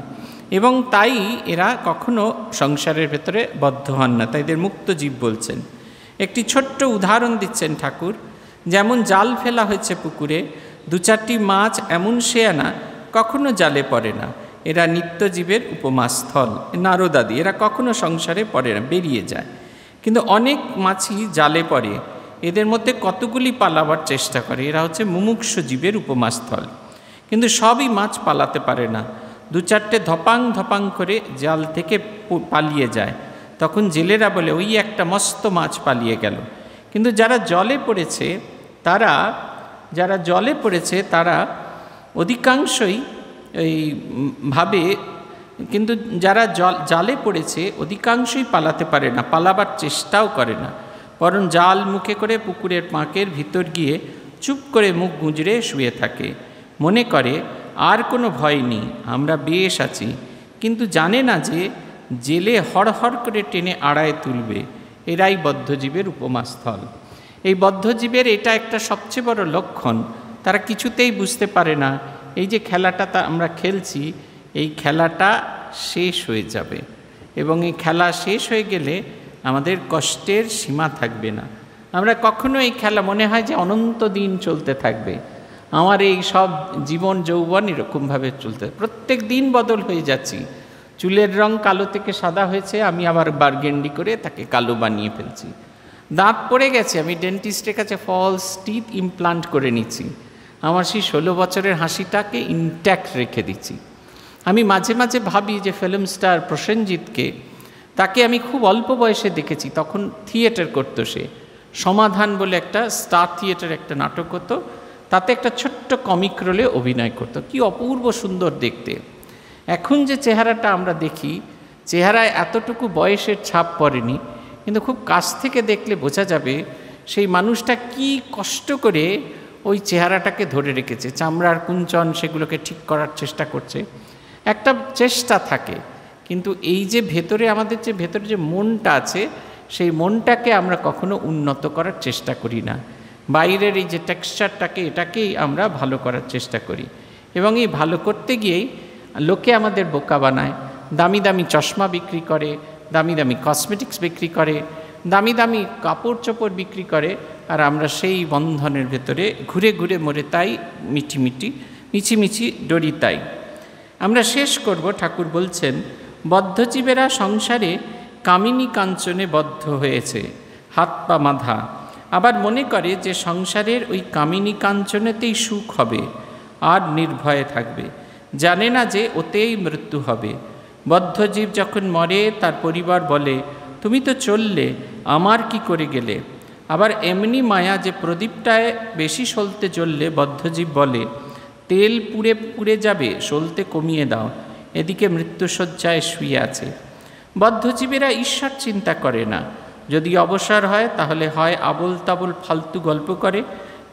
এবং তাই এরা কখনো সংসারের ভেতরে বদ্ধ হন না, তাই এদের মুক্ত জীব বলছেন। একটি ছোট্ট উদাহরণ দিচ্ছেন ঠাকুর, যেমন জাল ফেলা হয়েছে পুকুরে, 2-4টি মাছ এমন শেয়ানা কখনো জালে পড়ে না, এরা নিত্যজীবের উপমাস্থল। নারদাদি এরা কখনো সংসারে পড়ে না, বেরিয়ে যায়, কিন্তু অনেক মাছই জালে পড়ে, এদের মধ্যে কতগুলি পালাবার চেষ্টা করে, এরা হচ্ছে মুমুক্ষু জীবের উপমাস্থল, কিন্তু সবই মাছ পালাতে পারে না। 2-4টে ধপাং করে জাল থেকে পালিয়ে যায়, তখন জেলেরা বলে ওই একটা মস্ত মাছ পালিয়ে গেল। কিন্তু যারা জলে পড়েছে তারা অধিকাংশই এই ভাবে, কিন্তু যারা জালে পড়েছে অধিকাংশই পালাতে পারে না, পালাবার চেষ্টাও করে না, বরং জাল মুখে করে পুকুরের পাঁকের ভিতর গিয়ে চুপ করে মুখ গুঁজরে শুয়ে থাকে, মনে করে আর কোনো ভয় নেই, আমরা বেশ আছি, কিন্তু জানে না যে জেলে হড়হড় করে টেনে আড়ায় তুলবে। এরাই বদ্ধজীবের উপমাস্থল। এই বদ্ধজীবের এটা একটা সবচেয়ে বড় লক্ষণ, তারা কিছুতেই বুঝতে পারে না এই যে খেলাটা আমরা খেলছি, এই খেলাটা শেষ হয়ে যাবে, এবং এই খেলা শেষ হয়ে গেলে আমাদের কষ্টের সীমা থাকবে না। আমরা কখনো এই খেলা মনে হয় যে অনন্ত দিন চলতে থাকবে, আমার এই সব জীবন যৌবন এরকমভাবে চলতে, প্রত্যেক দিন বদল হয়ে যাচ্ছি, চুলের রং কালো থেকে সাদা হয়েছে, আমি আবার বার্গেন্ডি করে তাকে কালো বানিয়ে ফেলছি, দাঁত পড়ে গেছে, আমি ডেন্টিস্টের কাছে ফলস টিথ ইমপ্লান্ট করে নিচ্ছি, আমার সেই 16 বছরের হাসিটাকে ইনট্যাক্ট রেখে দিচ্ছি। আমি মাঝে মাঝে ভাবি যে ফিল্ম স্টার প্রসেনজিৎকে, তাকে আমি খুব অল্প বয়সে দেখেছি, তখন থিয়েটার করতো সে, সমাধান বলে একটা স্টার থিয়েটার একটা নাটক হতো, তাতে একটা ছোট্ট কমিক রোলে অভিনয় করতো, কি অপূর্ব সুন্দর দেখতে। এখন যে চেহারাটা আমরা দেখি, চেহারায় এতটুকু বয়সের ছাপ পড়েনি, কিন্তু খুব কাছ থেকে দেখলে বোঝা যাবে সেই মানুষটা কি কষ্ট করে ওই চেহারাটাকে ধরে রেখেছে, চামড়ার কুঞ্চন সেগুলোকে ঠিক করার চেষ্টা করছে, একটা চেষ্টা থাকে। কিন্তু এই যে ভেতরে আমাদের যে ভেতরে যে মনটা আছে, সেই মনটাকে আমরা কখনো উন্নত করার চেষ্টা করি না, বাইরের এই যে টেক্সচারটাকে, এটাকেই আমরা ভালো করার চেষ্টা করি, এবং এই ভালো করতে গিয়েই লোকে আমাদের বোকা বানায়, দামি দামি চশমা বিক্রি করে, দামি দামি কসমেটিক্স বিক্রি করে, দামি দামি কাপড় চোপড় বিক্রি করে, আর আমরা সেই বন্ধনের ভেতরে ঘুরে ঘুরে মরে তাই মিছিমিছি ডরি তাই। আমরা শেষ করব, ঠাকুর বলছেন বদ্ধজীবেরা সংসারে কামিনী কাঞ্চনে বদ্ধ হয়েছে, হাত পা বাঁধা, আবার মনে করে যে সংসারের ওই কামিনী কাঞ্চনেতেই সুখ হবে আর নির্ভয়ে থাকবে, জানে না যে ওতেই মৃত্যু হবে। বদ্ধজীব যখন মরে তার পরিবার বলে তুমি তো চললে, আমার কি করে গেলে। আবার এমনি মায়া যে প্রদীপটায় বেশি সলতে চললে বদ্ধজীব বলে তেল পুড়ে পুড়ে যাবে, সলতে কমিয়ে দাও, এদিকে মৃত্যুশয্যায় শুয়ে আছে। বদ্ধজীবেরা ঈশ্বর চিন্তা করে না, যদি অবসর হয় তাহলে হয় আবোল তাবোল ফালতু গল্প করে,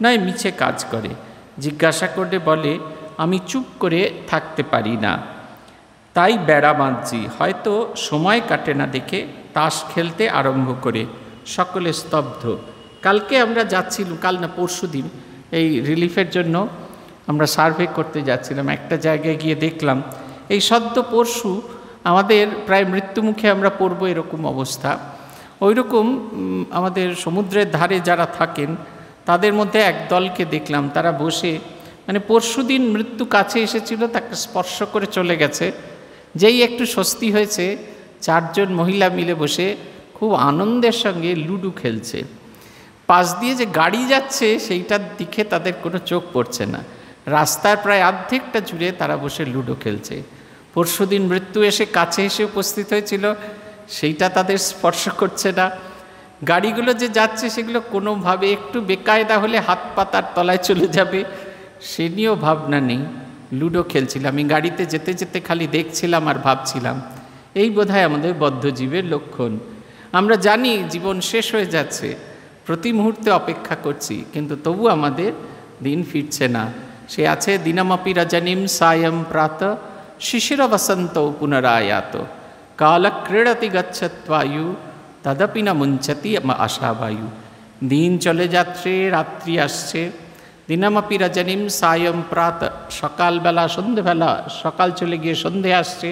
নয় মিছে কাজ করে। জিজ্ঞাসা করলে বলে আমি চুপ করে থাকতে পারি না, তাই বেড়া বাঁধছি, হয়তো সময় কাটে না দেখে তাস খেলতে আরম্ভ করে। সকলে স্তব্ধ। কালকে আমরা যাচ্ছিলাম, কাল না পরশু দিন, এই রিলিফের জন্য আমরা সার্ভে করতে যাচ্ছিলাম, একটা জায়গায় গিয়ে দেখলাম এই সদ্য পরশু আমাদের প্রায় মৃত্যুমুখে আমরা পড়ব এরকম অবস্থা। ওই রকম আমাদের সমুদ্রের ধারে যারা থাকেন তাদের মধ্যে এক দলকে দেখলাম, তারা বসে, মানে পরশু দিন মৃত্যু কাছে এসেছিল, তাকে স্পর্শ করে চলে গেছে, যেই একটু স্বস্তি হয়েছে 4 জন মহিলা মিলে বসে খুব আনন্দের সঙ্গে লুডো খেলছে। পাশ দিয়ে যে গাড়ি যাচ্ছে সেইটার দিকে তাদের কোনো চোখ পড়ছে না। রাস্তার প্রায় অর্ধেকটা জুড়ে তারা বসে লুডো খেলছে। পরশুদিন মৃত্যু এসে কাছে এসে উপস্থিত হয়েছিল, সেইটা তাদের স্পর্শ করছে না। গাড়িগুলো যে যাচ্ছে সেগুলো কোনোভাবে একটু বেকায়দা হলে হাত পাতার তলায় চলে যাবে, সে নিয়েও ভাবনা নেই। লুডো খেলছিলাম, আমি গাড়িতে যেতে যেতে খালি দেখছিলাম আর ভাবছিলাম। এই বোধহয় আমাদের বদ্ধজীবের লক্ষণ। আমরা জানি জীবন শেষ হয়ে যাচ্ছে, প্রতি মুহূর্তে অপেক্ষা করছি, কিন্তু তবু আমাদের দিন ফিরছে না। সে আছে দিনমপি রজনীম সায়ম প্রাত শিশির বসন্ত পুনরায়াত কাল ক্রীড়তি গচ্ছত্বায়ু তদপি না মুঞ্চতি আশাবায়ু। দিন চলে যাচ্ছে, রাত্রি আসছে। দিনমপি রজনীম সায়ম প্রাত, সকালবেলা সন্ধেবেলা, সকাল চলে গিয়ে সন্ধে আসছে,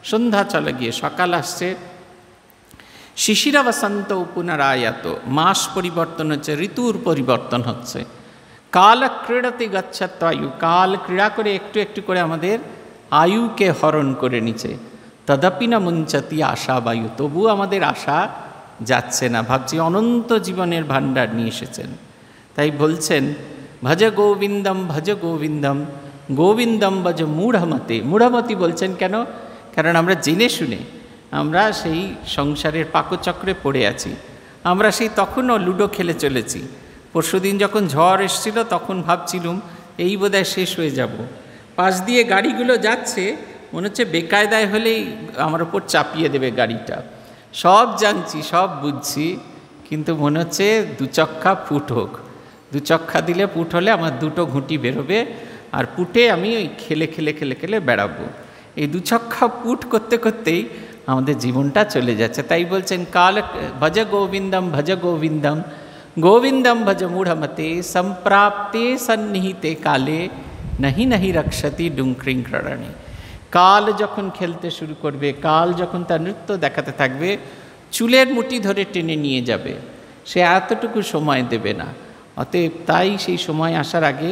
সন্ধ্যা চলে গিয়ে সকাল আসছে। শিশির বসন্ত পুনরায়াত, মাস পরিবর্তন হচ্ছে, ঋতুর পরিবর্তন হচ্ছে। কাল ক্রীড়তি গচ্ছত্বায়ু, কাল ক্রীড়া করে একটু একটু করে আমাদের আয়ুকে হরণ করে নিচ্ছে। তদপি না মুঞ্চতি আশাবায়ু, তবু আমাদের আশা যাচ্ছে না। ভাবছি অনন্ত জীবনের ভাণ্ডার নিয়ে এসেছেন, তাই বলছেন ভজ গোবিন্দম ভজ গোবিন্দম গোবিন্দম ভজ মূঢ়মতে। মূঢ়মতি বলছেন কেন? কারণ আমরা জেনে শুনে আমরা সেই সংসারের পাকচক্রে পড়ে আছি। আমরা সেই তখনও লুডো খেলে চলেছি। পরশুদিন যখন ঝড় এসেছিল তখন ভাবছিলুম এই বোধহয় শেষ হয়ে যাব। পাশ দিয়ে গাড়িগুলো যাচ্ছে, মনে হচ্ছে বেকায়দায় হলেই আমার ওপর চাপিয়ে দেবে গাড়িটা। সব জানছি, সব বুঝছি, কিন্তু মনে হচ্ছে দুচক্কা ফুট হোক। দুচক্কা দিলে পুট হলে আমার দুটো ঘুঁটি বেরোবে, আর পুটে আমি ওই খেলে খেলে খেলে খেলে বেড়াবো। এই দুচক্কা পুট করতে করতেই আমাদের জীবনটা চলে যাচ্ছে। তাই বলছেন কাল ভজ গোবিন্দম ভজ গোবিন্দম গোবিন্দম ভজ মূঢ়মতে সম্প্রাপ্তে সন্নিহিতে কালে নাহি নাহি রক্ষতি ডুঙ্ক্রিং ক্ররণে। কাল যখন খেলতে শুরু করবে, কাল যখন তার নৃত্য দেখাতে থাকবে, চুলের মুঠি ধরে টেনে নিয়ে যাবে, সে এতটুকু সময় দেবে না। অতএব তাই সেই সময় আসার আগে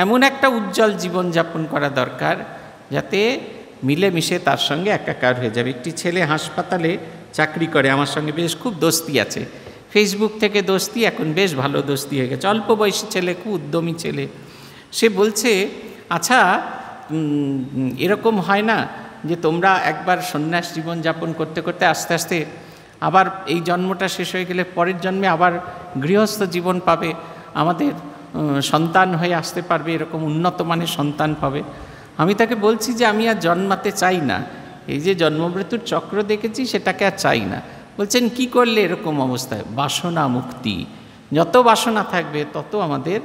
এমন একটা উজ্জ্বল জীবনযাপন করা দরকার যাতে মিলেমিশে তার সঙ্গে একাকার হয়ে যাবে। একটি ছেলে হাসপাতালে চাকরি করে, আমার সঙ্গে বেশ খুব দোস্তি আছে। ফেসবুক থেকে দোস্তি, এখন বেশ ভালো দোস্তি হয়ে গেছে। অল্প বয়সী ছেলে, খুব উদ্যমী ছেলে। সে বলছে, আচ্ছা এরকম হয় না যে তোমরা একবার সন্ন্যাস জীবনযাপন করতে করতে আস্তে আস্তে আবার এই জন্মটা শেষ হয়ে গেলে পরের জন্মে আবার গৃহস্থ জীবন পাবে, আমাদের সন্তান হয়ে আসতে পারবে, এরকম উন্নত মানের সন্তান পাবে? আমি তাকে বলছি যে আমি আর জন্মাতে চাই না, এই যে জন্মমৃত্যুর চক্র দেখেছি সেটাকে আর চাই না। বলছেন কি করলে এরকম অবস্থায়? বাসনা মুক্তি। যত বাসনা থাকবে তত আমাদের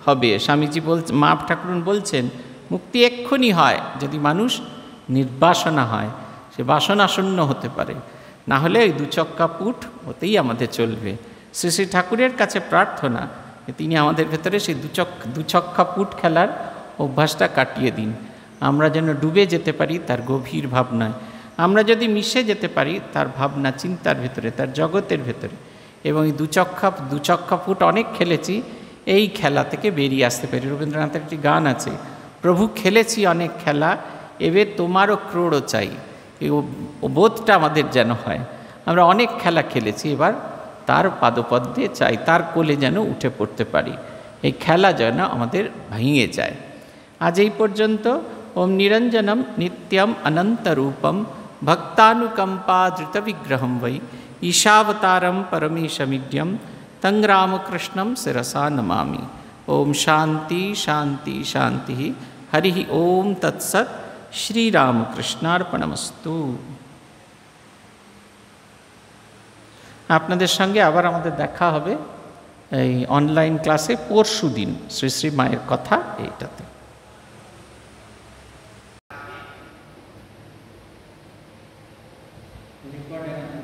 হবে। স্বামীজি মা ঠাকুরন বলছেন মুক্তি এক্ষুনি হয় যদি মানুষ নির্বাসনা হয়, সে বাসনাশূন্য হতে পারে। না হলে ওই দুচক্কা পুট হতেই আমাদের চলবে। শ্রী শ্রী ঠাকুরের কাছে প্রার্থনা তিনি আমাদের ভেতরে সেই দুচক্কা পুট খেলার অভ্যাসটা কাটিয়ে দিন। আমরা যেন ডুবে যেতে পারি তার গভীর ভাবনায়, আমরা যদি মিশে যেতে পারি তার ভাবনা চিন্তার ভেতরে, তার জগতের ভেতরে। এবং এই দুচক্কা ফুট অনেক খেলেছি, এই খেলা থেকে বেরিয়ে আসতে পারি। রবীন্দ্রনাথের একটি গান আছে, প্রভু খেলেছি অনেক খেলা, এবার তোমারও ক্রোড়ও চাই। এই বোধটা আমাদের যেন হয়, আমরা অনেক খেলা খেলেছি, এবার তার পাদপদ্মে চাই, তার কোলে যেন উঠে পড়তে পারি। এই খেলা যেন আমাদের ভেঙে যায়। আজ এই পর্যন্ত। ওম নিরঞ্জনম নিত্যম অনন্তরূপম ভক্তানুকম্পা ধৃতবিগ্রহম বৈ ঈশাবতারম পরমেশমিড্যম তং রামকৃষ্ণম শিরসা নমামি। ওম শান্তি শান্তি শান্তি। হরি ওম তৎসৎ। শ্রীরামকৃষ্ণার্পণমস্তু। আপনাদের সঙ্গে আবার আমাদের দেখা হবে এই অনলাইন ক্লাসে পরশুদিন শ্রী শ্রী মায়ের কথা এইটাতে। recording